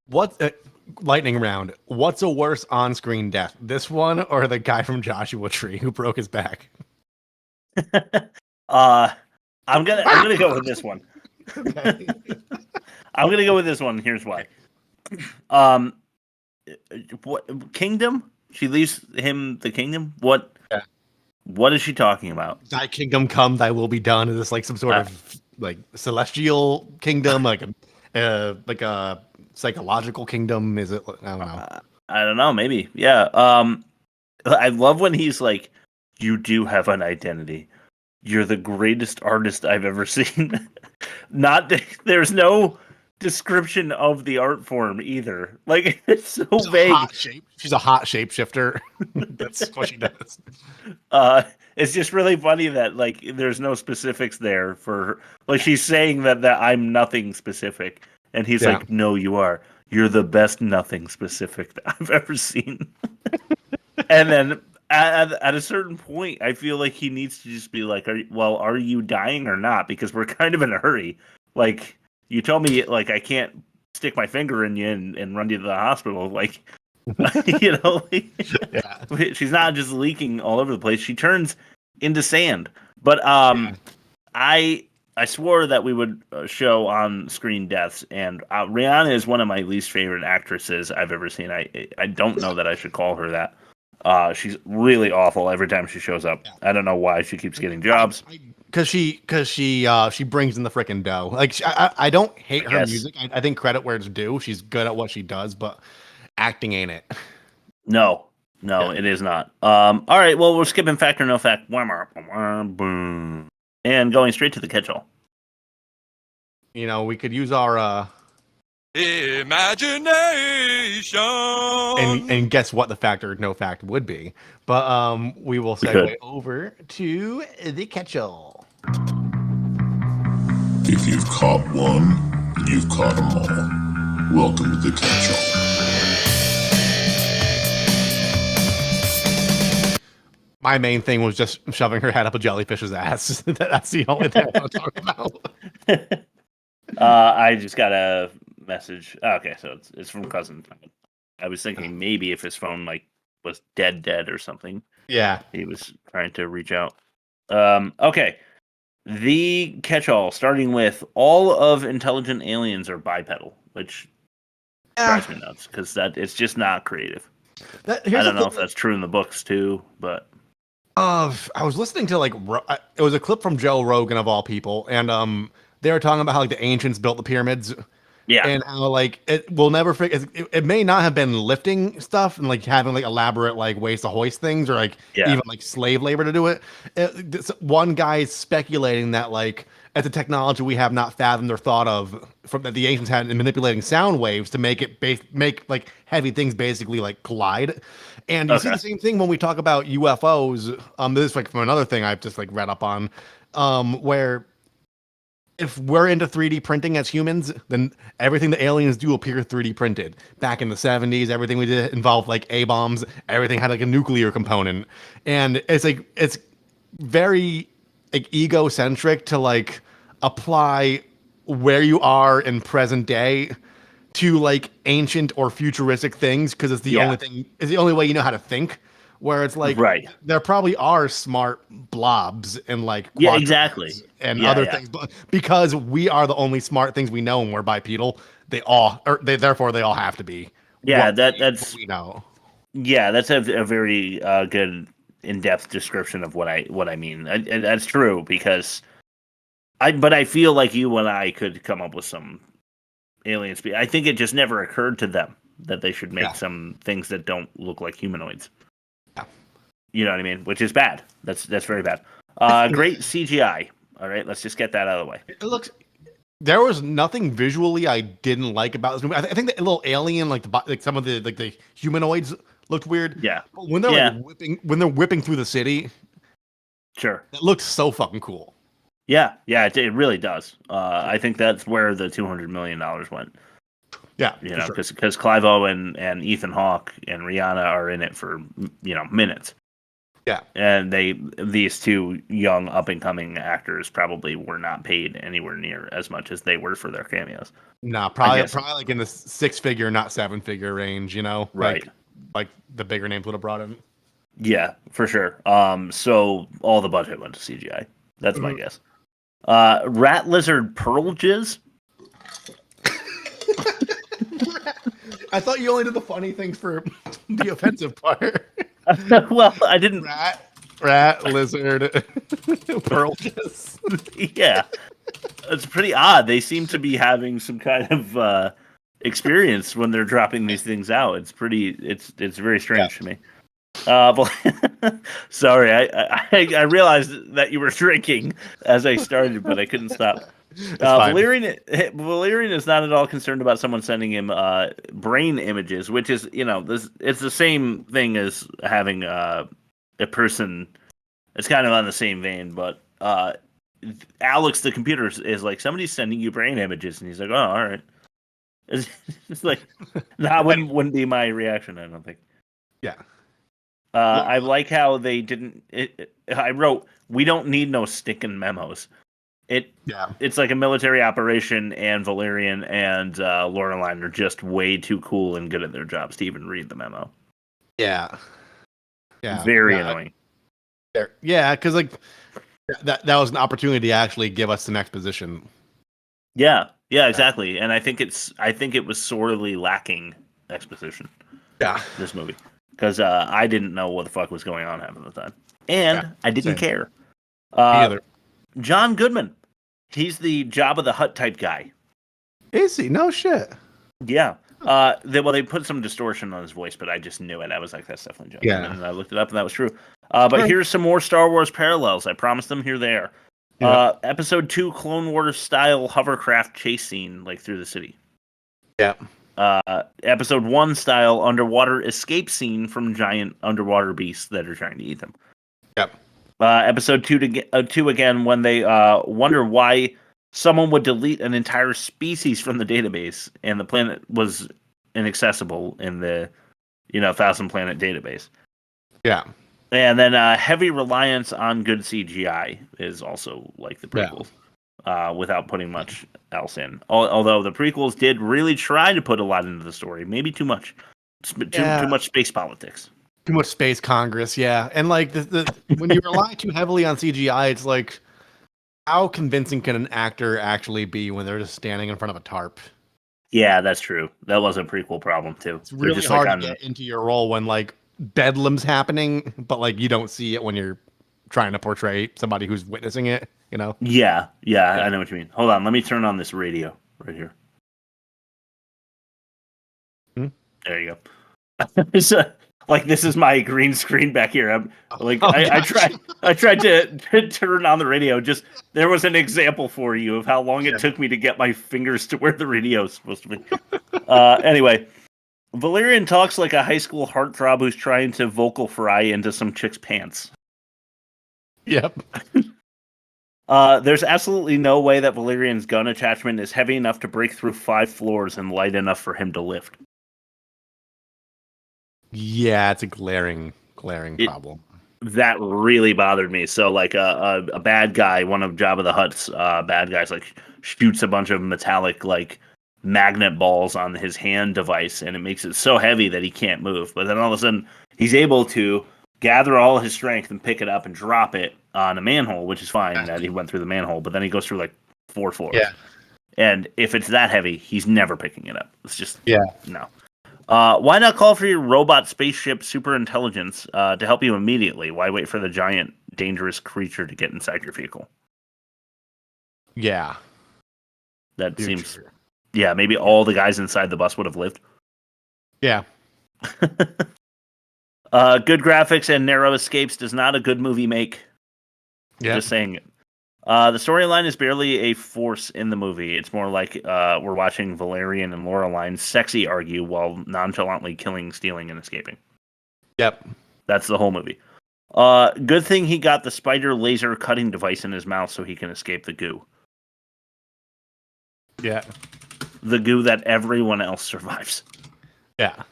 What lightning round? What's a worse on-screen death? This one or the guy from Joshua Tree who broke his back? I'm gonna go with this one. Okay. I'm gonna go with this one. Here's why. What kingdom? She leaves him the kingdom. What? Yeah. What is she talking about? Thy kingdom come, thy will be done. Is this like some sort of like celestial kingdom, like a psychological kingdom? Is it? I don't know. I don't know. Maybe. Yeah. I love when he's like You do have an identity. You're the greatest artist I've ever seen. There's no description of the art form either. Like, it's so vague. She's a hot shapeshifter. That's what she does. It's just really funny that like there's no specifics there for like she's saying that I'm nothing specific, and he's like, no, you are. You're the best nothing specific that I've ever seen. And then at a certain point, I feel like he needs to just be like, are you dying or not? Because we're kind of in a hurry. Like, you told me, like, I can't stick my finger in you and run you to the hospital. Like, you know, she's not just leaking all over the place. She turns into sand. But I swore that we would show on-screen deaths, and Rihanna is one of my least favorite actresses I've ever seen. I don't know that I should call her that. She's really awful every time she shows up. I don't know why she keeps getting jobs. Because she brings in the freaking dough. Like, I don't hate her music. I think credit where it's due. She's good at what she does, but acting ain't it. No, it is not. All right, well, we're skipping fact or no fact. Boom. And going straight to the catch-all. You know, we could use our imagination and guess what the fact or no fact would be. But we will segue over to the catch-all. If you've caught one, you've caught them all. Welcome to the catch-all. My main thing was just shoving her head up a jellyfish's ass. That's the only thing I want to talk about. I just got a message. Okay, so it's from cousin. I was thinking maybe if his phone like was dead or something. Yeah, he was trying to reach out. Okay, the catch-all starting with all of intelligent aliens are bipedal, which drives me nuts because that it's just not creative. I don't know if that's true in the books too, but. I was listening to it was a clip from Joe Rogan of all people, and they were talking about how like the ancients built the pyramids, and how like it will never it may not have been lifting stuff and like having like elaborate like ways to hoist things or like even like slave labor to do it. One guy's speculating that like it's a technology we have not fathomed or thought of from that the ancients had in manipulating sound waves to make it make like heavy things basically like collide. And you see the same thing when we talk about UFOs. This is like from another thing I've just like read up on, where if we're into 3D printing as humans, then everything the aliens do appear 3D printed. Back in the 70s, everything we did involved like A-bombs. Everything had like a nuclear component, and it's like it's very like egocentric to like apply where you are in present day to like ancient or futuristic things because it's the only thing, it's the only way you know how to think. Where it's like, there probably are smart blobs and like exactly and other things, but because we are the only smart things we know and we're bipedal, therefore they all have to be. That's we know. Yeah, that's a very good in-depth description of what I mean. That's true because I feel like you and I could come up with some alien species. I think it just never occurred to them that they should make some things that don't look like humanoids. Yeah. You know what I mean? Which is bad. That's very bad. Great CGI. All right, let's just get that out of the way. It looks. There was nothing visually I didn't like about this movie. I think the little alien, like some of the humanoids looked weird. Yeah. But when they're like whipping through the city, sure, it looked so fucking cool. Yeah, it really does. I think that's where the $200 million went. Yeah, you know, because Clive Owen and Ethan Hawke and Rihanna are in it for minutes. Yeah, and these two young up and coming actors probably were not paid anywhere near as much as they were for their cameos. Nah, probably like in the 6-figure, not 7-figure range. You know, right? Like the bigger names would have brought in. Yeah, for sure. So all the budget went to CGI. That's my guess. Rat lizard pearl jizz. I thought you only did the funny things for the offensive part. Well, I didn't. Rat lizard pearl jizz. Yeah, it's pretty odd. They seem to be having some kind of experience when they're dropping these things out. It's pretty. It's very strange to me. Sorry, I realized that you were drinking as I started, but I couldn't stop. Valerian is not at all concerned about someone sending him brain images, which is, it's the same thing as having a person. It's kind of on the same vein, but Alex, the computer, is like, somebody's sending you brain images, and he's like, oh, all right. It's like, that wouldn't be my reaction, I don't think. Yeah. I like how they didn't. I wrote, we don't need no sticking memos. It's like a military operation, and Valerian and Laureline are just way too cool and good at their jobs to even read the memo. Yeah. Very annoying. Yeah, because like that was an opportunity to actually give us some exposition. Yeah, exactly. And I think it was sorely lacking exposition. Yeah, this movie, because I didn't know what the fuck was going on half of the time, and I didn't care. Me either. John Goodman, he's the Jabba the Hutt type guy. Is he? No shit. Yeah. They put some distortion on his voice, but I just knew it. I was like, that's definitely John Goodman. And I looked it up, and that was true. But here's some more Star Wars parallels. I promised them. Here they are. Episode 2 Clone Wars style hovercraft chase scene, like through the city. Yeah. Episode 1 style underwater escape scene from giant underwater beasts that are trying to eat them. Yep. Episode 2 again, when they wonder why someone would delete an entire species from the database, and the planet was inaccessible in the 1,000 planet database. Yeah. And then heavy reliance on good CGI is also like the prequels, without putting much else in. Although the prequels did really try to put a lot into the story, maybe too much, too much space politics, too much space Congress, and like when you rely too heavily on CGI, it's like, how convincing can an actor actually be when they're just standing in front of a tarp? Yeah, that's true. That was a prequel problem too. It's really just hard to get into your role when like bedlam's happening, but like you don't see it when you're trying to portray somebody who's witnessing it, Yeah, I know what you mean. Hold on, let me turn on this radio right here. There you go. So, like, this is my green screen back here. I'm like, I tried to turn on the radio. Just, there was an example for you of how long it took me to get my fingers to where the radio is supposed to be. Anyway. Valerian talks like a high school heartthrob who's trying to vocal fry into some chick's pants. Yep. There's absolutely no way that Valerian's gun attachment is heavy enough to break through 5 floors and light enough for him to lift. Yeah, it's a glaring problem. That really bothered me. So, like, a bad guy, one of Jabba the Hutt's bad guys, like, shoots a bunch of metallic, like, magnet balls on his hand device, and it makes it so heavy that he can't move. But then all of a sudden, he's able to gather all his strength and pick it up and drop it on a manhole, which is fine that he went through the manhole, but then he goes through like 4 floors. Yeah. And if it's that heavy, he's never picking it up. It's just, no. Why not call for your robot spaceship super intelligence to help you immediately? Why wait for the giant, dangerous creature to get inside your vehicle? Yeah. That seems... True. Yeah, maybe all the guys inside the bus would have lived. Yeah. Good graphics and narrow escapes does not a good movie make. Yeah. Just saying it. The storyline is barely a force in the movie. It's more like we're watching Valerian and Laureline sexy argue while nonchalantly killing, stealing, and escaping. Yep. That's the whole movie. Good thing he got the spider laser cutting device in his mouth so he can escape the goo. Yeah. The goo that everyone else survives. Yeah.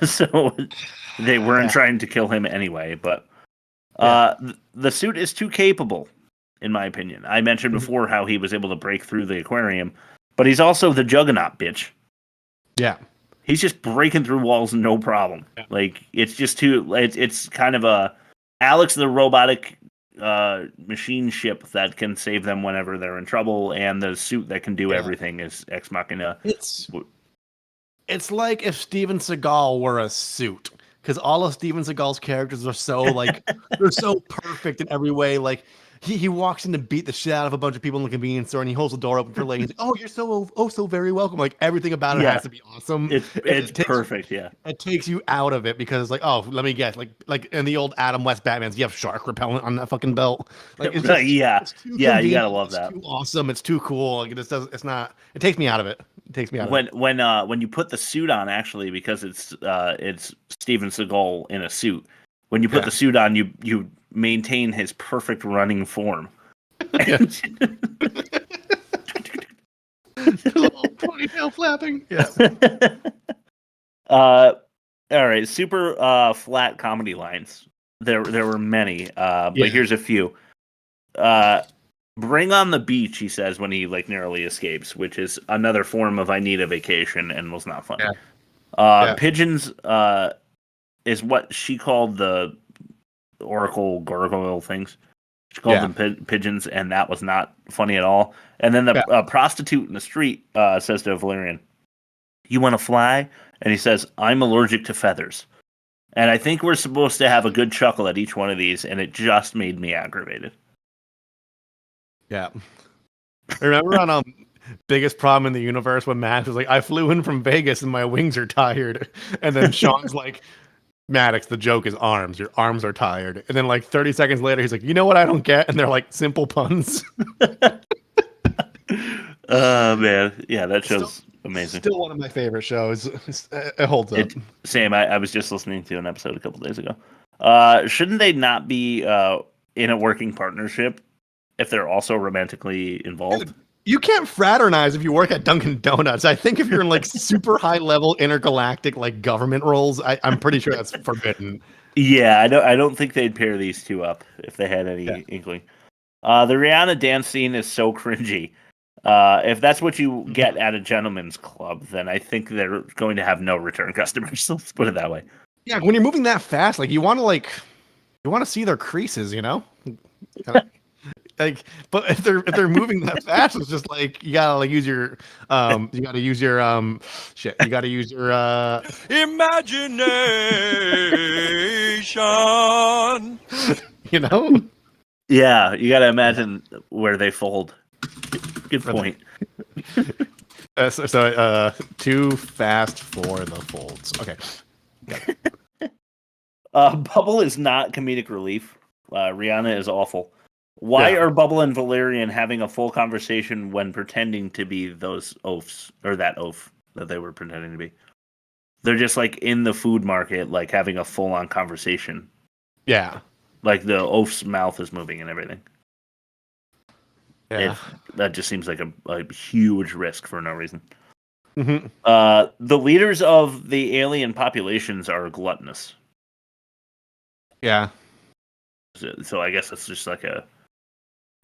So they weren't trying to kill him anyway, but the suit is too capable, in my opinion. I mentioned before how he was able to break through the aquarium, but he's also the Juggernaut, bitch. Yeah. He's just breaking through walls, no problem. Yeah. Like, it's just too... It's kind of a Alex the robotic machine ship that can save them whenever they're in trouble, and the suit that can do everything is Ex Machina. It's like if Steven Seagal were a suit, because all of Steven Seagal's characters are so like they're so perfect in every way. Like he walks in to beat the shit out of a bunch of people in the convenience store, and he holds the door open for Lane. He's like, "Oh, you're so very welcome." Like everything about it has to be awesome. It's perfect. Yeah, it takes you out of it because like, oh, let me guess, like in the old Adam West Batman's, you have shark repellent on that fucking belt. Like it's just, it's too you gotta love that. It's too awesome. It's too cool. Like it's not. It takes me out of it. It takes me out of it. When you put the suit on, actually, because it's Steven Seagal in a suit. When you put the suit on, you maintain his perfect running form. Little ponytail flapping. Yeah. All right. Super flat comedy lines. There were many, but here's a few. Bring on the beach, he says when he like narrowly escapes, which is another form of I need a vacation and was not funny. Pigeons is what she called the oracle gargoyle things. She called them pigeons, and that was not funny at all. And then the prostitute in the street says to Valerian, "You want to fly?" And he says, "I'm allergic to feathers." And I think we're supposed to have a good chuckle at each one of these, and it just made me aggravated. Yeah. Remember on Biggest Problem in the Universe when Max was like, "I flew in from Vegas and my wings are tired," and then Sean's like, "Maddox, the joke is arms. Your arms are tired." And then like 30 seconds later, he's like, "You know what I don't get?" And they're like simple puns. Man, yeah, that show's amazing. Still one of my favorite shows. It holds up. Same. I was just listening to an episode a couple days ago. Shouldn't they not be in a working partnership if they're also romantically involved? You can't fraternize if you work at Dunkin' Donuts. I think if you're in like super high level intergalactic like government roles, I'm pretty sure that's forbidden. Yeah, I don't think they'd pair these two up if they had any inkling. The Rihanna dance scene is so cringy. If that's what you get at a gentleman's club, then I think they're going to have no return customers. So let's put it that way. Yeah, when you're moving that fast, like you want to see their creases, you know? Like, but if they're moving that fast, it's just like you gotta like use your you gotta use your imagination. You know? Yeah, you gotta imagine where they fold. Good point. So too fast for the folds. Okay. Bubble is not comedic relief. Rihanna is awful. Why are Bubble and Valerian having a full conversation when pretending to be those oafs, or that oaf that they were pretending to be? They're just like in the food market, like having a full-on conversation. Yeah. Like the oaf's mouth is moving and everything. Yeah. That just seems like a huge risk for no reason. Mm-hmm. The leaders of the alien populations are gluttonous. Yeah. So I guess it's just like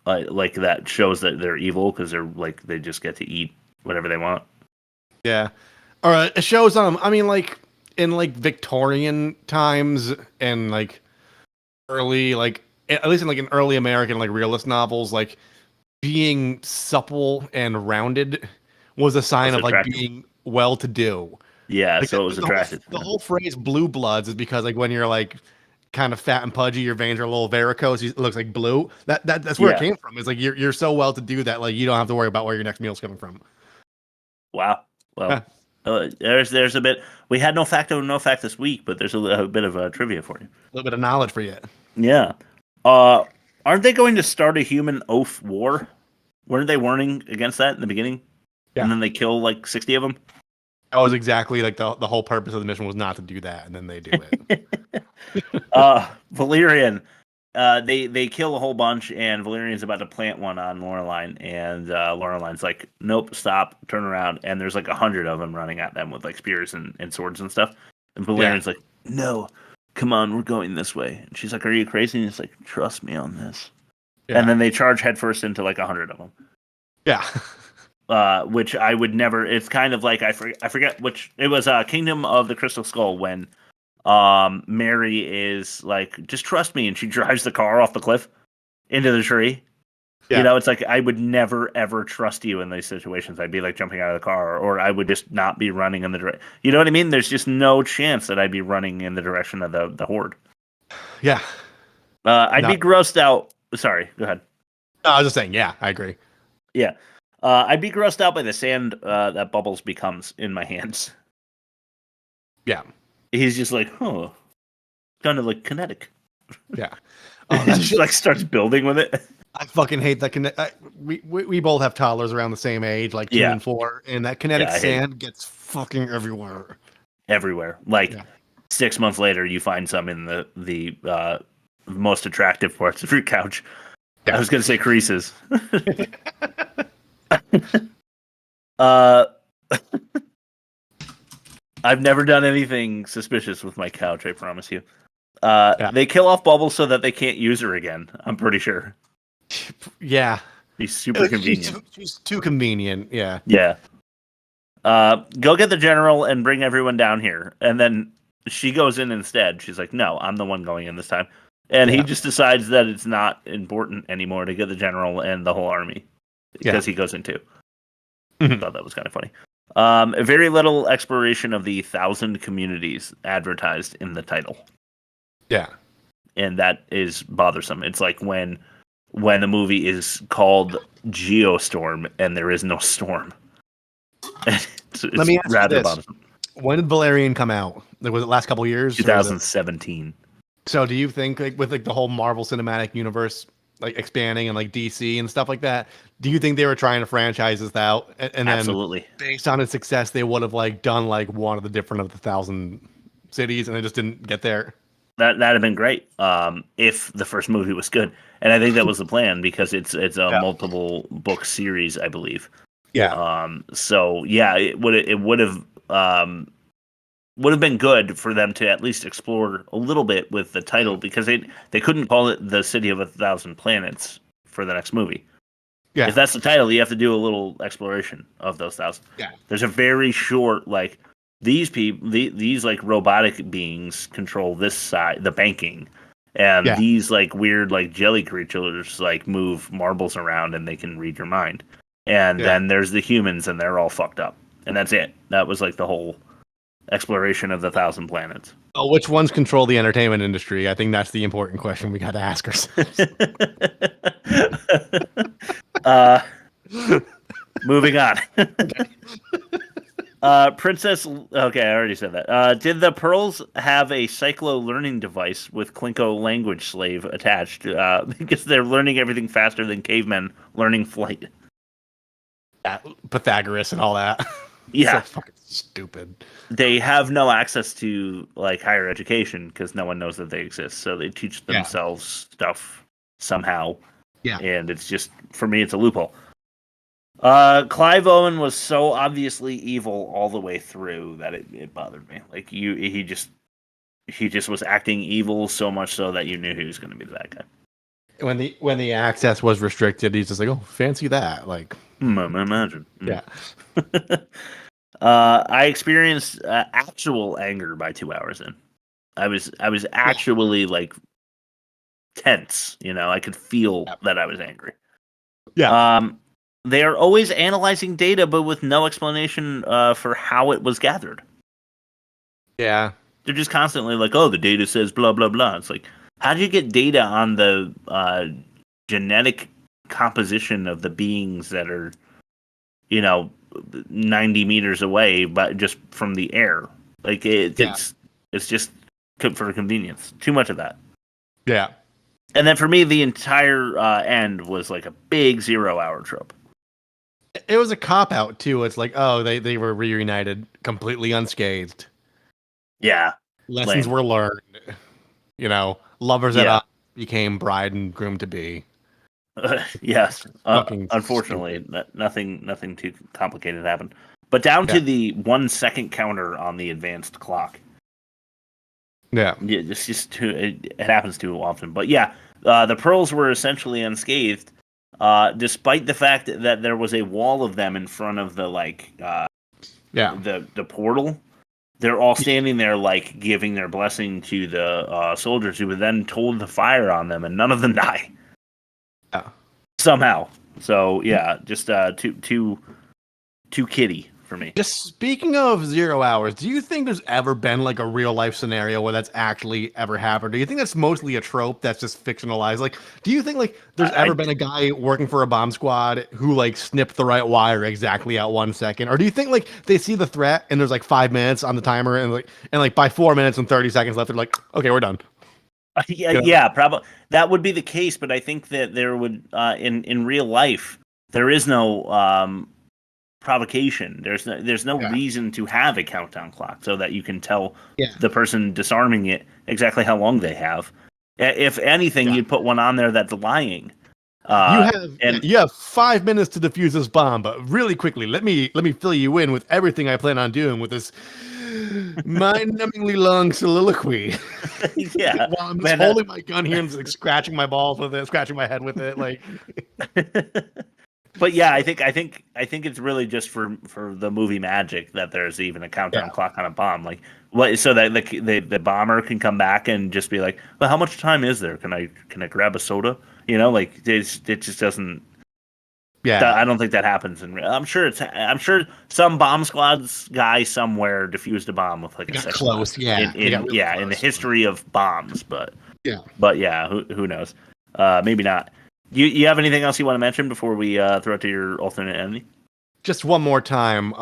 like that shows that they're evil because they're like they just get to eat whatever they want. Yeah. All right. It shows I mean, like in like Victorian times and like early, like at least in early American like realist novels, like being supple and rounded was a sign of like being well-to-do. Yeah. Like, so it was attractive. The whole phrase "blue bloods" is because like when you're like kind of fat and pudgy, your veins are a little varicose, it looks like blue. That's where it came from. It's like you're so well to do that like you don't have to worry about where your next meal's coming from. Wow. Well, there's a bit. We had no fact this week, but there's a bit of trivia for you. A little bit of knowledge for you. Yeah. Aren't they going to start a human oaf war? Weren't they warning against that in the beginning? Yeah. And then they kill like 60 of them. That was exactly like the whole purpose of the mission was not to do that, and then they do it. Valerian, they kill a whole bunch, and Valerian's about to plant one on Laureline, and Laureline's like, "Nope, stop, turn around." And there's like 100 of them running at them with like spears and swords and stuff. And Valerian's like, "No, come on, we're going this way." And she's like, "Are you crazy?" And he's like, "Trust me on this." Yeah. And then they charge headfirst into like 100 of them. Yeah. Which I would never. It's kind of like I forget which it was. Kingdom of the Crystal Skull when Mary is like, "Just trust me," and she drives the car off the cliff into the tree. Yeah. You know, it's like I would never ever trust you in these situations. I'd be like jumping out of the car, or I would just not be running in the direction. You know what I mean? There's just no chance that I'd be running in the direction of the horde. Yeah. I'd be grossed out Sorry, go ahead. No, I was just saying, yeah, I agree. Yeah. I'd be grossed out by the sand that Bubbles becomes in my hands. Yeah. He's just like, huh. Kind of like Kinetic. Yeah. She like starts building with it. I fucking hate that. We both have toddlers around the same age, like 2 and 4, and that Kinetic sand gets fucking everywhere. Everywhere. Like 6 months later, you find some in the most attractive parts of your couch. I was gonna say creases. I've never done anything suspicious with my couch, I promise you. They kill off Bubbles so that they can't use her again, I'm pretty sure. Yeah. She's super convenient. She's too convenient, yeah. Yeah. Go get the general and bring everyone down here. And then she goes in instead. She's like, no, I'm the one going in this time. And he just decides that it's not important anymore to get the general and the whole army. Because he goes in too. I thought that was kind of funny. Very little exploration of the 1,000 communities advertised in the title. Yeah. And that is bothersome. It's like when the movie is called Geostorm and there is no storm. It's Let me ask rather you this. bothersome. When did Valerian come out? Was it last couple of years? 2017. So do you think with the whole Marvel Cinematic Universe like expanding and like DC and stuff like that, do you think they were trying to franchise this out and then Absolutely. based on its success they would have like done like one of the different of the 1,000 cities and they just didn't get there? That'd have been great if the first movie was good, and I think that was the plan because it's a multiple book series, I believe. Yeah. So yeah, it would have been good for them to at least explore a little bit with the title because they couldn't call it the City of 1,000 Planets for the next movie. Yeah. If that's the title, you have to do a little exploration of those 1,000. Yeah. There's a very short like. These people, these like robotic beings control this side, the banking, and these like weird like jelly creatures like move marbles around and they can read your mind. And then there's the humans and they're all fucked up, and that's it. That was like the whole exploration of the 1,000 planets. Oh, which ones control the entertainment industry? I think that's the important question we got to ask ourselves. Moving on. Princess. Okay, I already said that. Did the pearls have a cyclo-learning device with Klinko language slave attached? Because they're learning everything faster than cavemen learning flight. Pythagoras and all that. Yeah, so fucking stupid. They have no access to like higher education because no one knows that they exist. So they teach themselves stuff somehow. Yeah, and it's just for me, it's a loophole. Clive Owen was so obviously evil all the way through that it bothered me. Like he just was acting evil so much so that you knew he was going to be the bad guy. When the access was restricted, he's just like, oh, fancy that. Like, imagine. Yeah. I experienced actual anger by 2 hours in. I was actually like tense. You know, I could feel that I was angry. Yeah. They are always analyzing data, but with no explanation for how it was gathered. Yeah. They're just constantly like, oh, the data says blah, blah, blah. It's like, how do you get data on the genetic composition of the beings that are, 90 meters away, but just from the air? Like, it's just for convenience. Too much of that. Yeah. And then for me, the entire end was like a big 0 hour trope. It was a cop-out, too. It's like, oh, they were reunited completely unscathed. Yeah. Lessons were learned. Lovers at odds became bride and groom-to-be. Yes. Unfortunately, nothing too complicated happened. But down to the 1 second counter on the advanced clock. Yeah. It's just it happens too often. But yeah, the pearls were essentially unscathed. Despite the fact that there was a wall of them in front of the the portal, they're all standing there like giving their blessing to the soldiers who were then told to fire on them, and none of them die. Somehow. So yeah, just too kiddie for me. Just speaking of 0 hours, do you think there's ever been like a real life scenario where that's actually ever happened? Do you think that's mostly a trope that's just fictionalized? Like, do you think like there's ever been a guy working for a bomb squad who like snipped the right wire exactly at 1 second? Or do you think like they see the threat and there's like 5 minutes on the timer and like by 4 minutes and 30 seconds left, they're like, okay, we're done. Yeah, probably that would be the case, but I think that there would in real life there is no provocation. There's no reason to have a countdown clock so that you can tell the person disarming it exactly how long they have. If anything, you'd put one on there that's lying. You have 5 minutes to defuse this bomb, but really quickly, let me fill you in with everything I plan on doing with this mind-numbingly long soliloquy. Yeah, while I'm just holding my gun here and like scratching my balls with it, scratching my head with it, like. But yeah, I think it's really just for the movie magic that there's even a countdown clock on a bomb, like what, so that the bomber can come back and just be like, well, how much time is there? Can I grab a soda? You know, like it just doesn't. Yeah, I don't think that happens in real. I'm sure some bomb squad's guy somewhere defused a bomb with like a second close. In the history of bombs, but who knows? Maybe not. You have anything else you want to mention before we throw it to your alternate ending? Just one more time.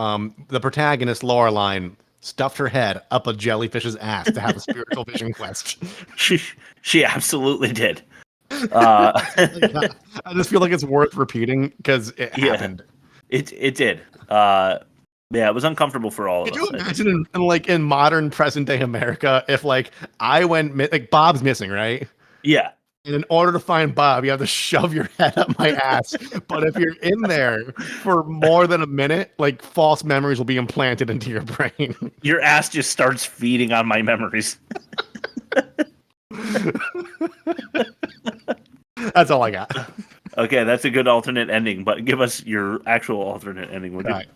The protagonist, Laureline, stuffed her head up a jellyfish's ass to have a spiritual vision quest. She absolutely did. I just feel like it's worth repeating because it happened. It did. It was uncomfortable for all of us. Could you imagine in modern present day America if like I went like Bob's missing, right? Yeah. And in order to find Bob, you have to shove your head up my ass. But if you're in there for more than a minute, like false memories will be implanted into your brain. Your ass just starts feeding on my memories. That's all I got. Okay, that's a good alternate ending, but give us your actual alternate ending. Would you? Right.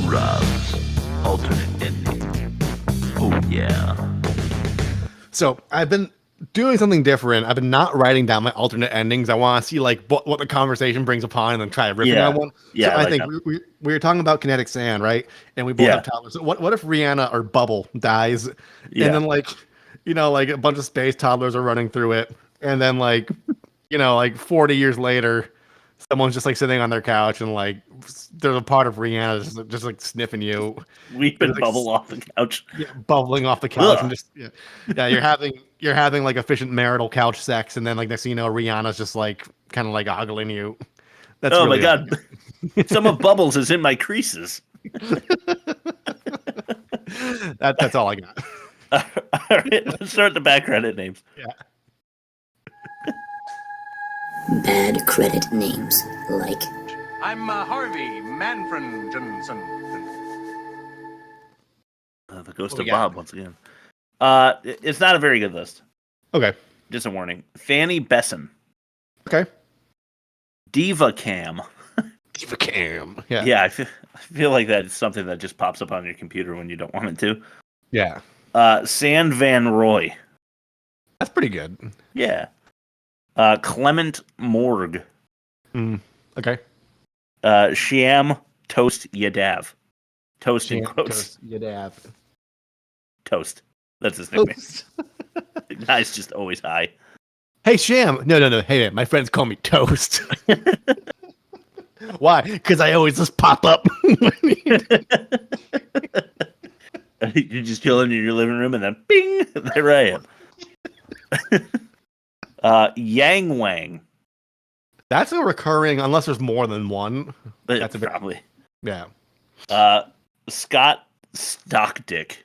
Rob's alternate ending. Oh yeah. So I've been doing something different. I've been not writing down my alternate endings. I want to see like what the conversation brings upon and then try riffing on one. Yeah, so I think we were talking about kinetic sand, right? And we both have toddlers. So what if Rihanna or Bubble dies, and then like a bunch of space toddlers are running through it, and then like 40 years later, someone's just like sitting on their couch and like there's a part of Rihanna just like sniffing you. Weeping Bubble off the couch. Yeah, bubbling off the couch. And just you're having like efficient marital couch sex, and then like next thing you know, Rihanna's just like kind of like ogling you. That's my god. Some of Bubbles is in my creases. That's all I got. All right, let's start the back credit names. Yeah. Bad credit names, like... I'm Harvey Manfred Johnson. The ghost of Bob, once again. It's not a very good list. Okay. Just a warning. Fanny Besson. Okay. Diva Cam. Diva Cam. Yeah. Yeah, I feel like that's something that just pops up on your computer when you don't want it to. Yeah. Sand Van Roy. That's pretty good. Yeah. Clement Morgue. Okay. Shiam Toast Yadav. Toast in quotes. Yadav. Toast. That's his nickname. The guy's just always high. Hey, Sham. No. Hey, my friends call me Toast. Why? Because I always just pop up. You're just chilling in your living room and then bing, there I am. Yang Wang. That's a recurring, unless there's more than one. That's probably. Yeah. Scott Stockdick.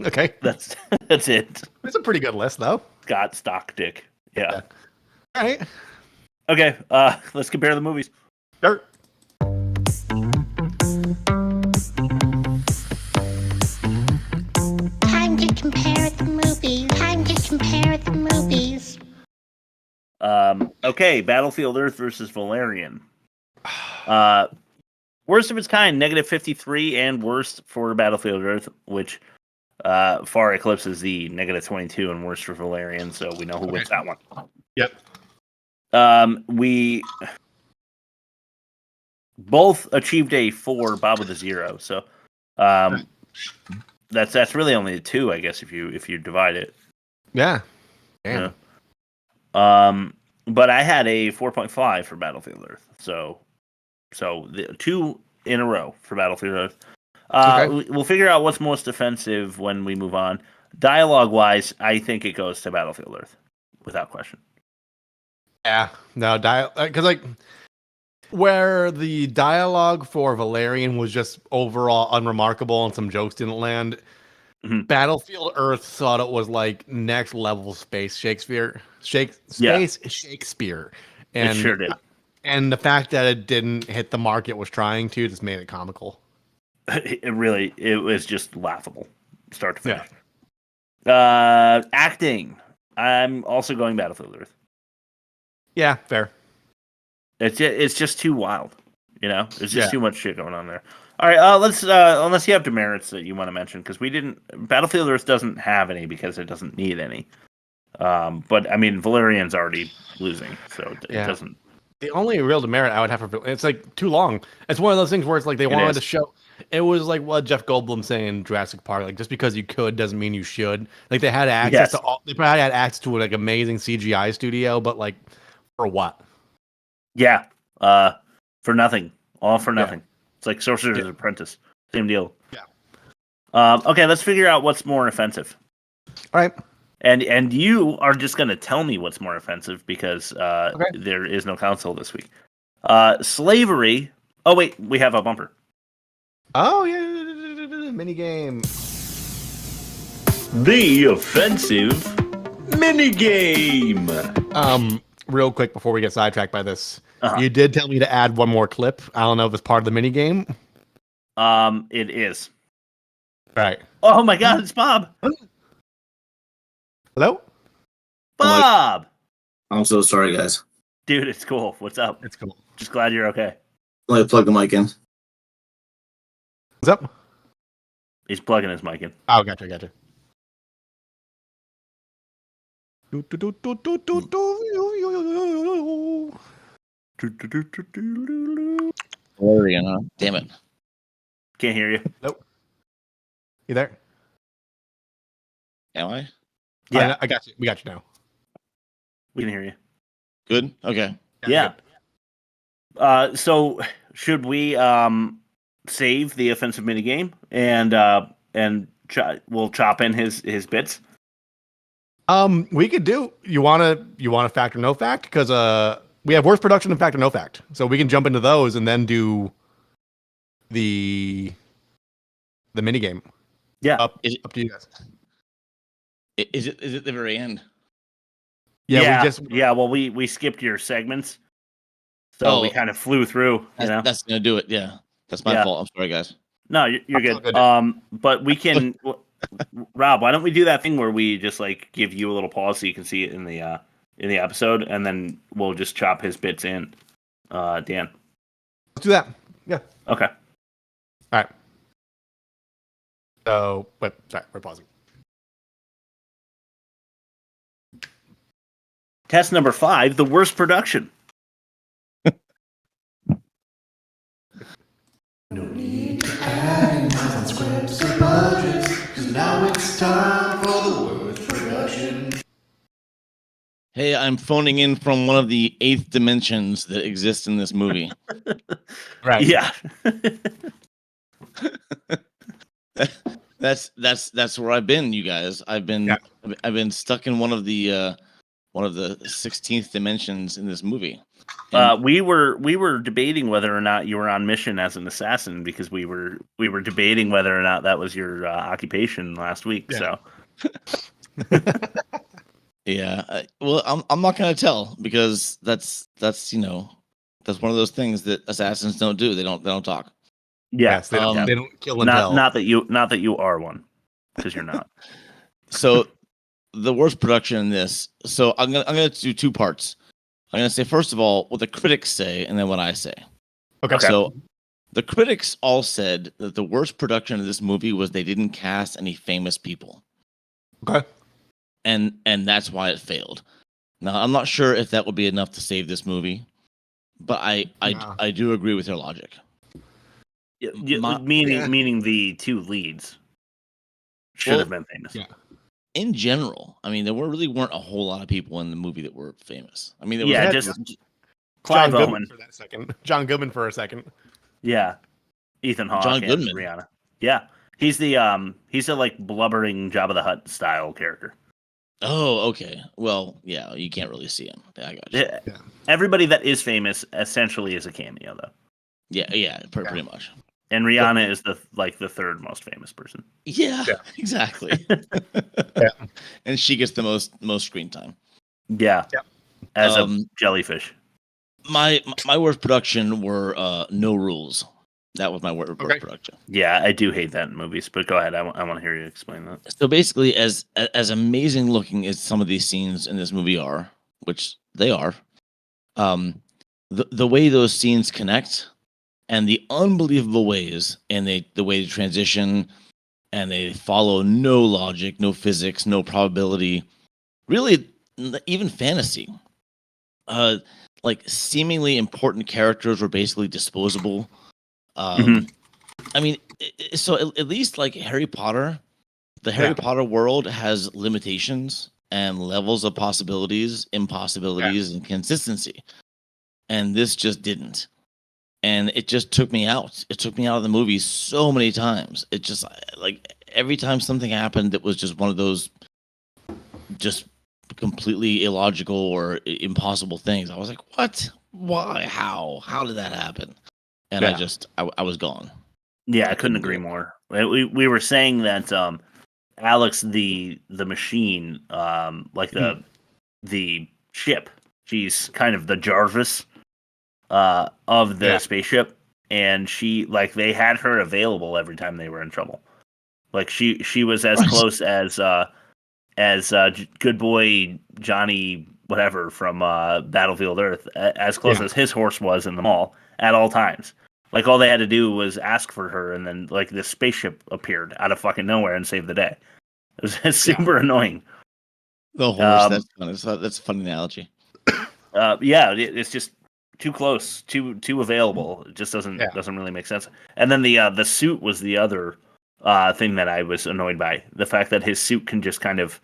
Okay. That's it. It's a pretty good list, though. Scott Stockdick. Yeah. All right. Okay. Let's compare the movies. Start. Time to compare the movies. Okay, Battlefield Earth versus Valerian. Worst of its kind, -53, and worst for Battlefield Earth, which far eclipses the -22 and worse for Valerian, so we know who wins that one. Yep. We both achieved a 4, Bob with a 0. So that's really only a 2, I guess, if you divide it. Yeah. Damn. But I had a 4.5 for Battlefield Earth. So the 2 in a row for Battlefield Earth. We'll figure out what's most offensive when we move on. Dialogue-wise, I think it goes to Battlefield Earth, without question. Yeah, no, because like where the dialogue for Valerian was just overall unremarkable and some jokes didn't land, Battlefield Earth thought it was like next level space Shakespeare, Shakespeare, and it sure did. And the fact that it didn't hit the mark it was trying to just made it comical. It was just laughable, start to finish. Yeah. Acting, I'm also going Battlefield Earth. Yeah, fair. It's just too wild, There's just too much shit going on there. All right, let's unless you have demerits that you want to mention, because Battlefield Earth doesn't have any because it doesn't need any. But I mean, Valerian's already losing, so it doesn't. The only real demerit I would have for it's like too long. It's one of those things where it's like they wanted to show. It was like what Jeff Goldblum saying in Jurassic Park, like just because you could doesn't mean you should. Like they had access to all. They probably had access to like amazing CGI studio, but like for what? Yeah, for nothing. All for nothing. Yeah. It's like Sorcerer's Apprentice. Same deal. Yeah. Okay, let's figure out what's more offensive. All right. And you are just going to tell me what's more offensive because there is no council this week. Slavery. Oh, wait. We have a bumper. Oh, yeah. Mini game. The offensive mini game. Real quick before we get sidetracked by this. You did tell me to add one more clip. I don't know if it's part of the mini game. It is. Right. Oh my God, it's Bob. Hello? Bob! I'm so sorry, guys. Dude, it's cool. What's up? It's cool. Just glad you're okay. Let me plug the mic in. What's up? He's plugging his mic in. Oh, gotcha. Rihanna. Damn it. Can't hear you. Nope. You there? Am I? Yeah, I got you. We got you now. We can hear you. Good? Okay. Yeah. So should we save the offensive minigame and we'll chop in his bits? We could do. You want to fact or no fact? Because we have worst production and fact or no fact, so we can jump into those and then do the mini game. Yeah, up to you guys. Is it the very end? Yeah. Well, we skipped your segments, so we kind of flew through. That's gonna do it. Yeah, that's my fault. I'm sorry, guys. No, you're good. But we can. Rob, why don't we do that thing where we just like give you a little pause so you can see it in the episode, and then we'll just chop his bits in. Dan, let's do that. Yeah. Okay. All right. So, sorry, we're pausing. Test number 5: the worst production. No need to add scripts or budgets, 'cause now it's time for the worst production. Hey, I'm phoning in from one of the 8th dimensions that exist in this movie. Right. Yeah. That's where I've been, you guys. I've been stuck in one of the 16th dimensions in this movie. We were debating whether or not you were on mission as an assassin because we were debating whether or not that was your occupation last week. Yeah. So yeah, well, I'm not gonna tell because that's one of those things that assassins don't do. They don't talk. Yes, they don't kill and tell. Not that you are one, because you're not. So the worst production in this. So I'm gonna do 2 parts. I'm gonna say first of all what the critics say, and then what I say. Okay. So The critics all said that the worst production of this movie was they didn't cast any famous people. Okay. And that's why it failed. Now, I'm not sure if that would be enough to save this movie, but I do agree with their logic. Meaning the two leads should have been famous. Yeah. In general, I mean, there really weren't a whole lot of people in the movie that were famous. I mean, there was just Clive Owen for that second. John Goodman for a second. Yeah, Ethan Hawke John and Goodman. Rihanna. Yeah, he's the like blubbering Jabba the Hutt style character. Oh, okay. Well, yeah, you can't really see him. I got you. Yeah. Everybody that is famous essentially is a cameo, though. Yeah, pretty much. And Rihanna is the third most famous person. Yeah. Exactly. And she gets the most screen time. Yeah. As a jellyfish. My worst production were No Rules. That was my worst production. Yeah, I do hate that in movies, but go ahead. I want to hear you explain that. So basically, as amazing looking as some of these scenes in this movie are, which they are, the way those scenes connect and the unbelievable ways and the way they transition and they follow no logic, no physics, no probability, really even fantasy. Like seemingly important characters were basically disposable. I mean, so at least like Harry Potter, the Harry Potter world has limitations and levels of possibilities, impossibilities, and consistency. And this just didn't. And it just took me out. It took me out of the movie so many times. It just like every time something happened that was just one of those just completely illogical or impossible things. I was like, what? Why? How did that happen? And I was gone. Yeah, I couldn't agree more. We were saying that Alex the machine, like the ship, she's kind of the Jarvis of the spaceship, and she they had her available every time they were in trouble. Like she was as close as good boy Johnny whatever from Battlefield Earth, as close as his horse was in the mall at all times. Like all they had to do was ask for her, and then like this spaceship appeared out of fucking nowhere and saved the day. It was super annoying. The horse, that's funny. That's a fun analogy. It's just too close, too available. It just doesn't really make sense. And then the suit was the other thing that I was annoyed by. The fact that his suit can just kind of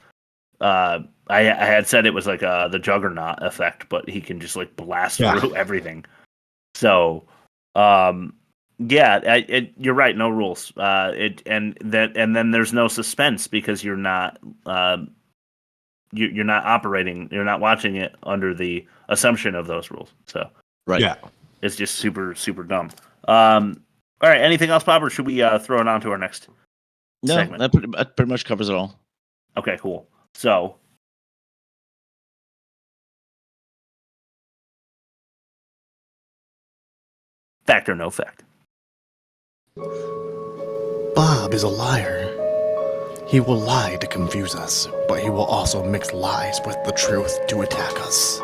I had said it was like the Juggernaut effect, but he can just like blast through everything. So you're right. No rules. And then there's no suspense because you're not you're not operating. You're not watching it under the assumption of those rules. So it's just super dumb. All right. Anything else, Bob, or should we throw it on to our next segment? That pretty much covers it all. Okay, cool. So. Fact or no fact? Bob is a liar. He will lie to confuse us, but he will also mix lies with the truth to attack us.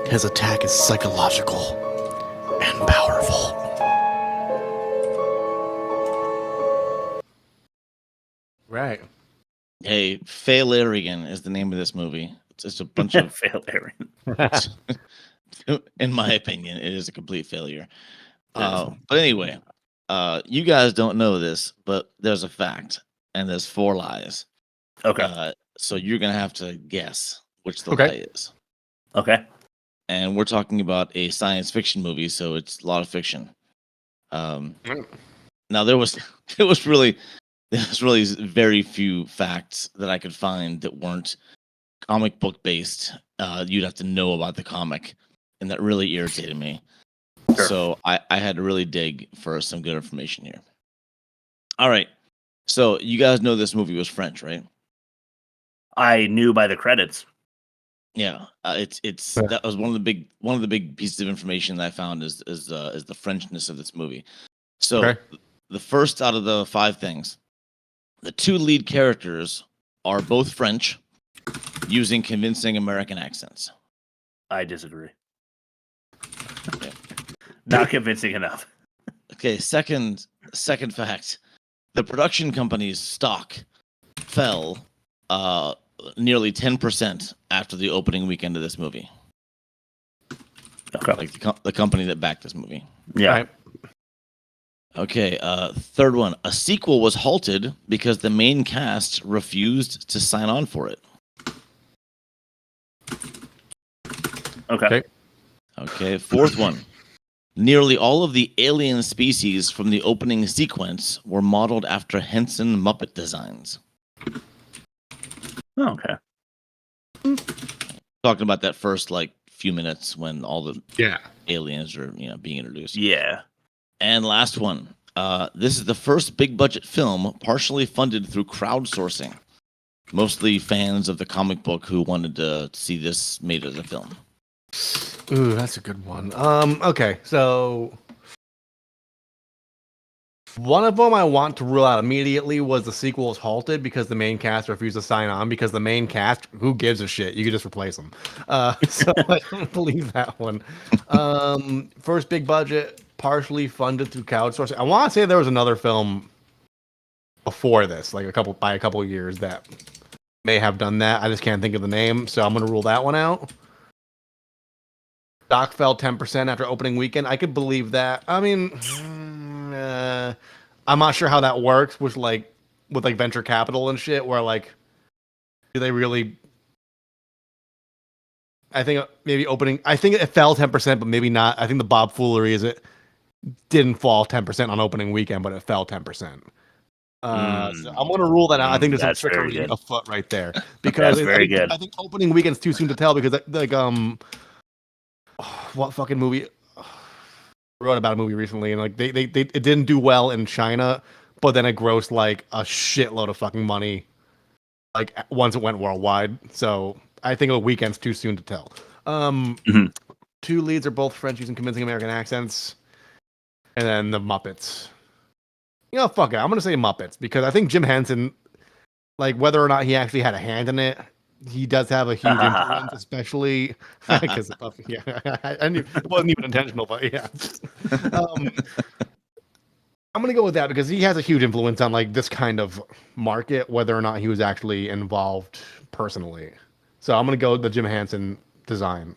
His attack is psychological and powerful. Right. Hey, Valerian is the name of this movie. It's just a bunch of Valerian. In my opinion, it is a complete failure. But anyway, you guys don't know this, but there's a fact, and there's 4 lies. Okay. So you're gonna have to guess which the lie is. Okay. And we're talking about a science fiction movie, so it's a lot of fiction. Now there was really very few facts that I could find that weren't comic book based. You'd have to know about the comic, and that really irritated me. Sure. So I had to really dig for some good information here. All right. So you guys know this movie was French, right? I knew by the credits. Yeah, that was one of the big pieces of information that I found is the Frenchness of this movie. So the first out of the 5 things, the 2 lead characters are both French, using convincing American accents. I disagree. Okay. Not convincing enough. Okay, second fact. The production company's stock fell nearly 10% after the opening weekend of this movie. Okay. Like the company that backed this movie. Yeah. Right. Okay, third one. A sequel was halted because the main cast refused to sign on for it. Okay. Okay, fourth one. Nearly all of the alien species from the opening sequence were modeled after Henson Muppet designs. Oh, okay. Talking about that first few minutes when all the Yeah. aliens are being introduced. Yeah. And last one. This is the first big budget film partially funded through crowdsourcing. Mostly fans of the comic book who wanted to see this made as a film. Ooh, that's a good one. Okay, so one of them I want to rule out immediately was the sequel was halted because the main cast refused to sign on. Because the main cast, who gives a shit? You could just replace them. So I don't believe that one. First big budget, partially funded through crowdsourcing. I want to say there was another film before this, like a couple years that may have done that. I just can't think of the name, so I'm gonna rule that one out. Stock fell 10% after opening weekend. I could believe that. I mean, I'm not sure how that works with venture capital and shit. Where do they really? I think maybe opening. I think it fell 10%, but maybe not. I think the Bob foolery is it didn't fall 10% on opening weekend, but it fell 10%. So I'm going to rule that out. I think there's some trickery afoot right there because I think opening weekend's too soon to tell because what fucking movie? I wrote about a movie recently, and they it didn't do well in China, but then it grossed a shitload of fucking money, once it went worldwide. So I think a weekend's too soon to tell. Two leads are both French using convincing American accents, and then the Muppets. Fuck it. I'm gonna say Muppets because I think Jim Henson, whether or not he actually had a hand in it, he does have a huge influence, especially because and it wasn't even intentional, but yeah. I'm gonna go with that because he has a huge influence on this kind of market, whether or not he was actually involved personally. So I'm gonna go with the Jim Henson design.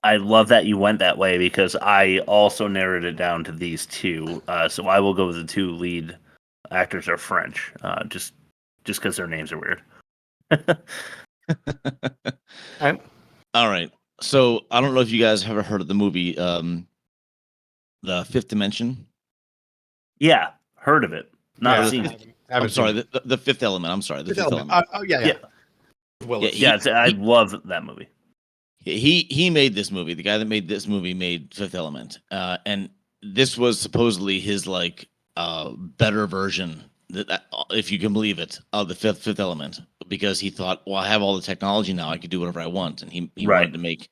I love that you went that way because I also narrowed it down to these two. So I will go with the two lead actors are French, just because their names are weird. All right. So I don't know if you guys have ever heard of the movie The Fifth Dimension. Yeah, heard of it. Not seen it. I'm sorry, the Fifth Element. I'm sorry, the Fifth Element. Yeah. I love that movie. He made this movie. The guy that made this movie made Fifth Element, and this was supposedly his better version, if you can believe it, of the Fifth Element, because he thought, well, I have all the technology now, I can do whatever I want, and he wanted to make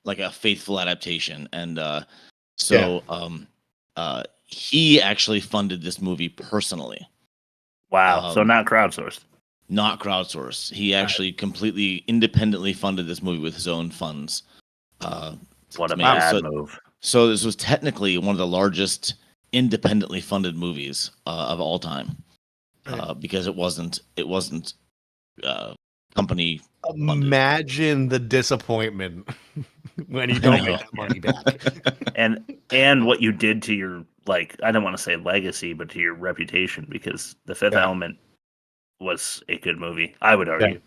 a faithful adaptation, and he actually funded this movie personally. Wow! So not crowdsourced. Not crowdsourced. He actually completely independently funded this movie with his own funds. What a bad move. So this was technically one of the largest independently funded movies of all time, because it wasn't company funded. Imagine the disappointment when you don't get that money back, and what you did to your I don't want to say legacy, but to your reputation, because The Fifth Element was a good movie, I would argue.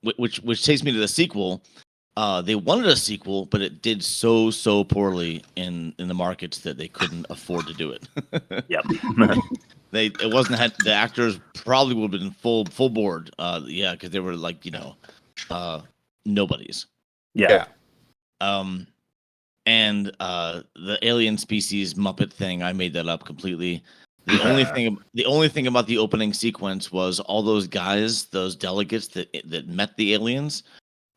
Which takes me to the sequel. They wanted a sequel, but it did so because in the markets that they couldn't afford to do it. Yep. It wasn't the actors probably would have been full board. Because they were nobodies. Yeah. And the alien species Muppet thing, I made that up completely. The only thing about the opening sequence was all those guys, those delegates that met the aliens,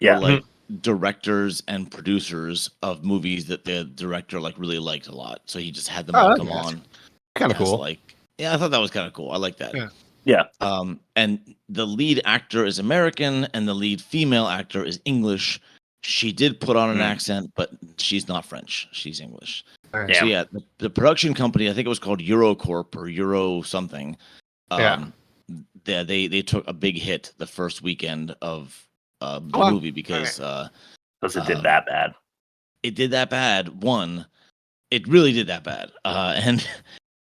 were directors and producers of movies that the director really liked a lot. So he just had them all come on. Kind of cool. I thought that was kind of cool. I like that. Yeah. And the lead actor is American and the lead female actor is English. She did put on an accent, but she's not French. She's English. Right. So yeah, the production company, I think it was called Eurocorp or Euro something. They took a big hit the first weekend of the movie because it did that bad. It did that bad. One, it really did that bad.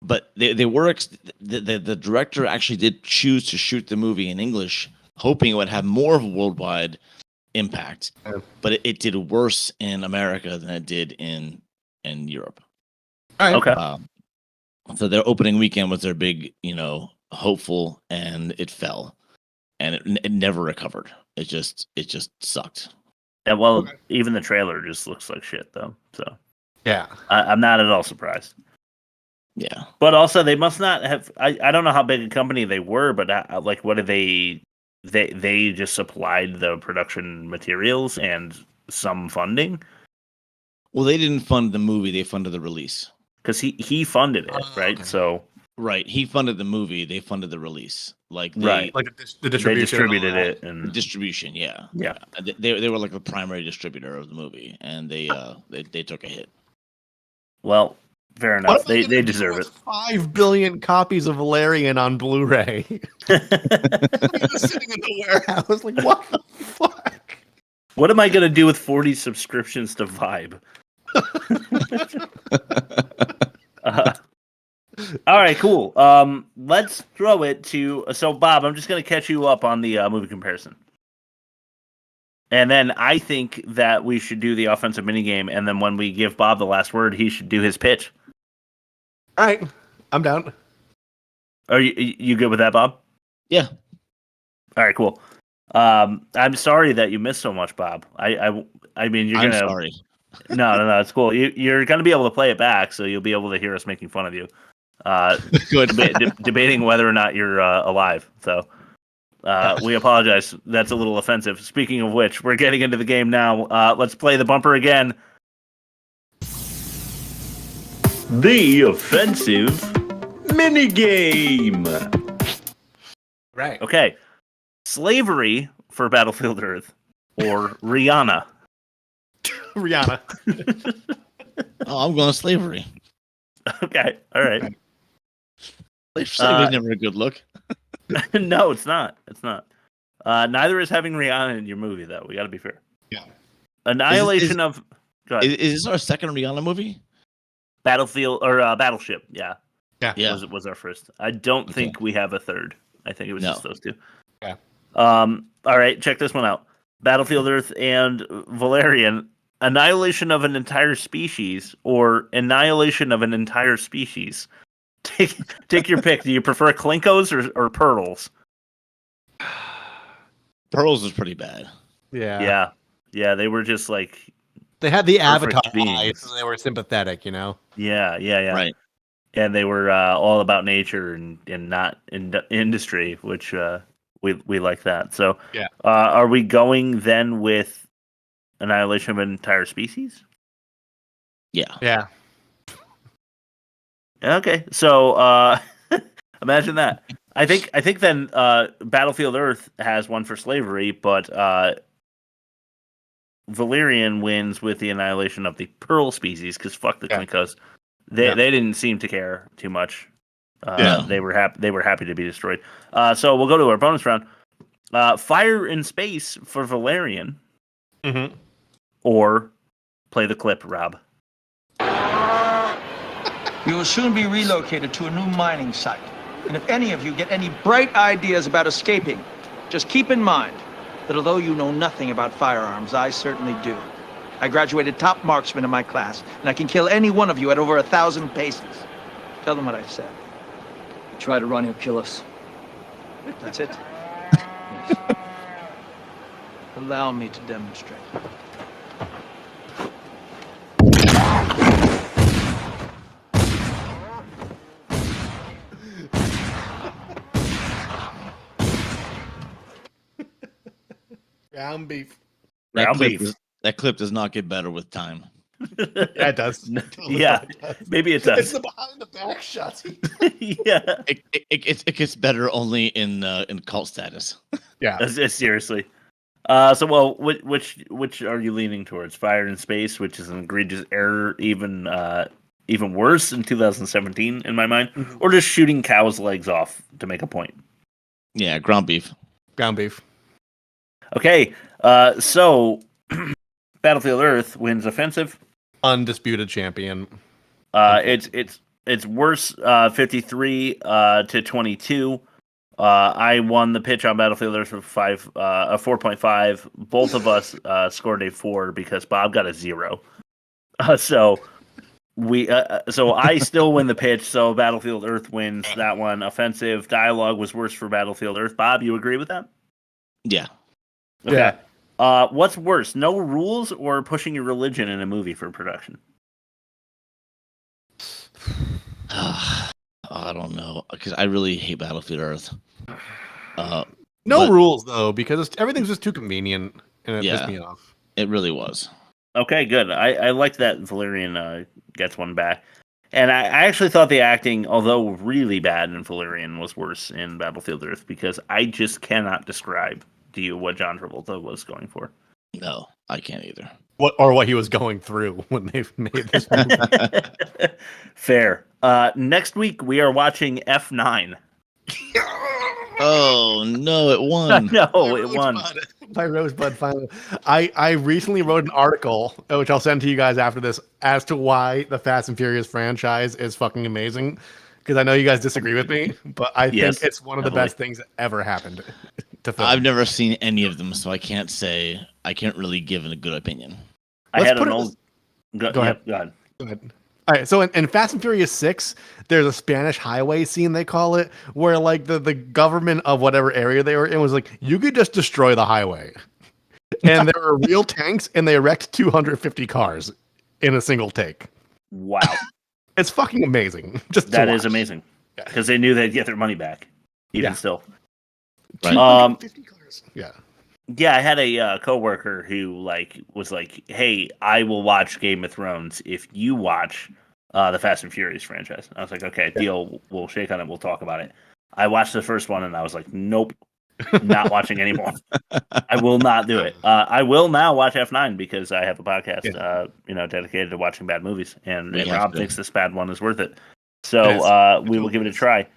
But they were the director actually did choose to shoot the movie in English, hoping it would have more of a worldwide impact. But it did worse in America than it did in Europe. All right. Okay. So their opening weekend was their big, hopeful, and it fell, and it never recovered. It just sucked. Yeah, well, even the trailer just looks like shit, though. So yeah, I'm not at all surprised. Yeah, but also they must not have. I don't know how big a company they were, but like, what did they just supplied the production materials and some funding? Well, they didn't fund the movie; they funded the release. Because he funded it, right? Okay. So he funded the movie. They funded the release. Like the distribution. They distributed it and the distribution. Yeah. They were like the primary distributor of the movie, and they took a hit. Well, fair enough. They deserve it. 5 billion copies of Valerian on Blu-ray. Just sitting in the warehouse, like what the fuck? What am I gonna do with 40 subscriptions to Vibe? All right, cool. Let's throw it to Bob. I'm just going to catch you up on the movie comparison, and then I think that we should do the offensive minigame, and then when we give Bob the last word, he should do his pitch. All right, I'm down. Are you good with that, Bob? Yeah. All right, cool. I'm sorry that you missed so much, Bob. I mean, you're gonna. I'm sorry. No, it's cool. You're going to be able to play it back, so you'll be able to hear us making fun of you. Good. Debating whether or not you're alive. So we apologize. That's a little offensive. Speaking of which, we're getting into the game now. Let's play the bumper again. The offensive minigame. Right. Okay. Slavery for Battlefield Earth or Rihanna. Rihanna. I'm going slavery. Okay, all right. Slavery's never a good look. No, it's not. It's not. Neither is having Rihanna in your movie, though. We got to be fair. Yeah. Annihilation of. Go ahead. Is this our second Rihanna movie? Battlefield or Battleship? Yeah. Yeah. Was our first. I don't think we have a third. I think it was just those two. Yeah. All right, check this one out. Battlefield Earth and Valerian. Annihilation of an entire species or annihilation of an entire species. Take your pick. Do you prefer Klinkos or Pearls? Pearls is pretty bad. Yeah. Yeah. They were just like they had the Avatar beings. eyes, so they were sympathetic, Yeah. Right. And they were all about nature and not industry, which we like that. So yeah. Are we going then with annihilation of an entire species? Yeah. Okay, so imagine that. I think then Battlefield Earth has one for slavery, but Valerian wins with the annihilation of the Pearl species because fuck the Klinkos. They didn't seem to care too much. They were happy to be destroyed. So we'll go to our bonus round. Fire in space for Valerian. Mm-hmm. Or play the clip, Rob. You will soon be relocated to a new mining site. And if any of you get any bright ideas about escaping, just keep in mind that although you know nothing about firearms, I certainly do. I graduated top marksman in my class, and I can kill any one of you at over 1,000 paces. Tell them what I said. Try to run, he'll kill us. That's it? Yes. Allow me to demonstrate. Ground beef. That clip does not get better with time. Yeah, it does. Yeah, maybe it does. It's the behind the back shots. Yeah, it gets better only in cult status. Yeah, seriously. So which are you leaning towards? Fire in space, which is an egregious error, even even worse in 2017 in my mind, or just shooting cows' legs off to make a point. Yeah, ground beef. Ground beef. Okay, so Battlefield Earth wins offensive. Undisputed champion. It's worse 53 to 22. I won the pitch on Battlefield Earth with a 4.5. Both of us scored a 4 because Bob got a 0. So I still win the pitch. So Battlefield Earth wins that one. Offensive dialogue was worse for Battlefield Earth. Bob, you agree with that? Yeah. Okay. What's worse, no rules or pushing your religion in a movie for production? I don't know, because I really hate Battlefield Earth. No rules though, because everything's just too convenient, and it pissed me off. It really was. Okay, good. I liked that Valerian gets one back. And I actually thought the acting, although really bad in Valerian, was worse in Battlefield Earth, because I just cannot describe to you what John Travolta was going for. No, I can't either. What he was going through when they made this movie. Fair. Next week, we are watching F9. Oh, no, it won. No, it won. My Rosebud finally. I recently wrote an article, which I'll send to you guys after this, as to why the Fast and Furious franchise is fucking amazing. Because I know you guys disagree with me, but I think it's one of the best things that ever happened to film. I've never seen any of them, so I can't really give a good opinion. Go ahead. All right, so in Fast and Furious 6, there's a Spanish highway scene, they call it, where like the government of whatever area they were in was like, you could just destroy the highway. And there were real tanks, and they wrecked 250 cars in a single take. Wow. It's fucking amazing. That is amazing. Because they knew they'd get their money back, even still. Right. 250 cars. Yeah. Yeah, I had a coworker who was like, "Hey, I will watch Game of Thrones if you watch the Fast and Furious franchise." I was like, "Okay, deal. We'll shake on it. We'll talk about it." I watched the first one and I was like, "Nope, not watching anymore. I will not do it." I will now watch F9 because I have a podcast, dedicated to watching bad movies, and Rob thinks this bad one is worth it. So we will give it a try.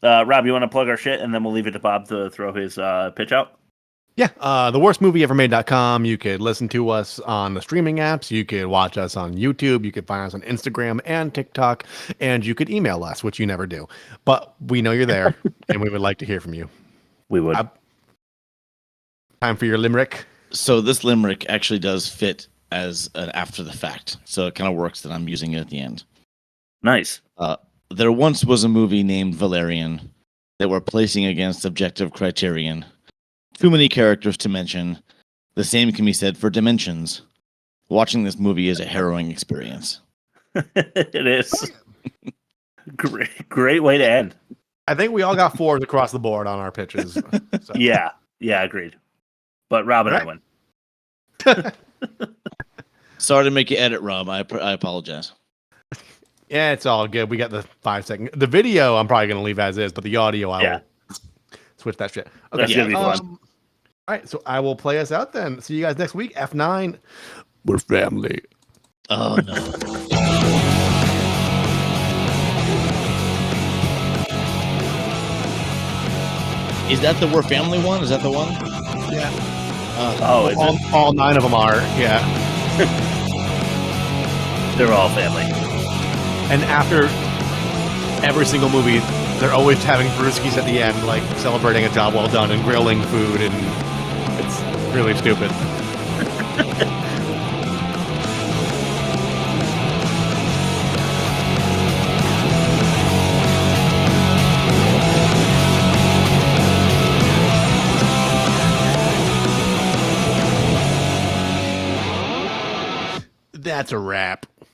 Rob, you want to plug our shit, and then we'll leave it to Bob to throw his pitch out. Yeah, theworstmovieevermade.com. You could listen to us on the streaming apps. You could watch us on YouTube. You could find us on Instagram and TikTok. And you could email us, which you never do. But we know you're there, and we would like to hear from you. We would. Time for your limerick. So this limerick actually does fit as an after the fact. So it kind of works that I'm using it at the end. Nice. There once was a movie named Valerian that we're placing against objective criterion. Too many characters to mention. The same can be said for dimensions. Watching this movie is a harrowing experience. It is. Great way to end. I think we all got 4s across the board on our pitches. So. Yeah, agreed. But Rob and I win. Sorry to make you edit, Rob. I apologize. Yeah, it's all good. We got the 5 second. The video I'm probably going to leave as is, but the audio I will switch that shit. Okay, that's gonna be fun. All right, so I will play us out then. See you guys next week. F9. We're family. Oh no. Is that the We're Family one? Is that the one? Yeah. All 9 of them are. Yeah. They're all family. And after every single movie, they're always having brewskis at the end, like celebrating a job well done and grilling food, and it's really stupid. That's a wrap.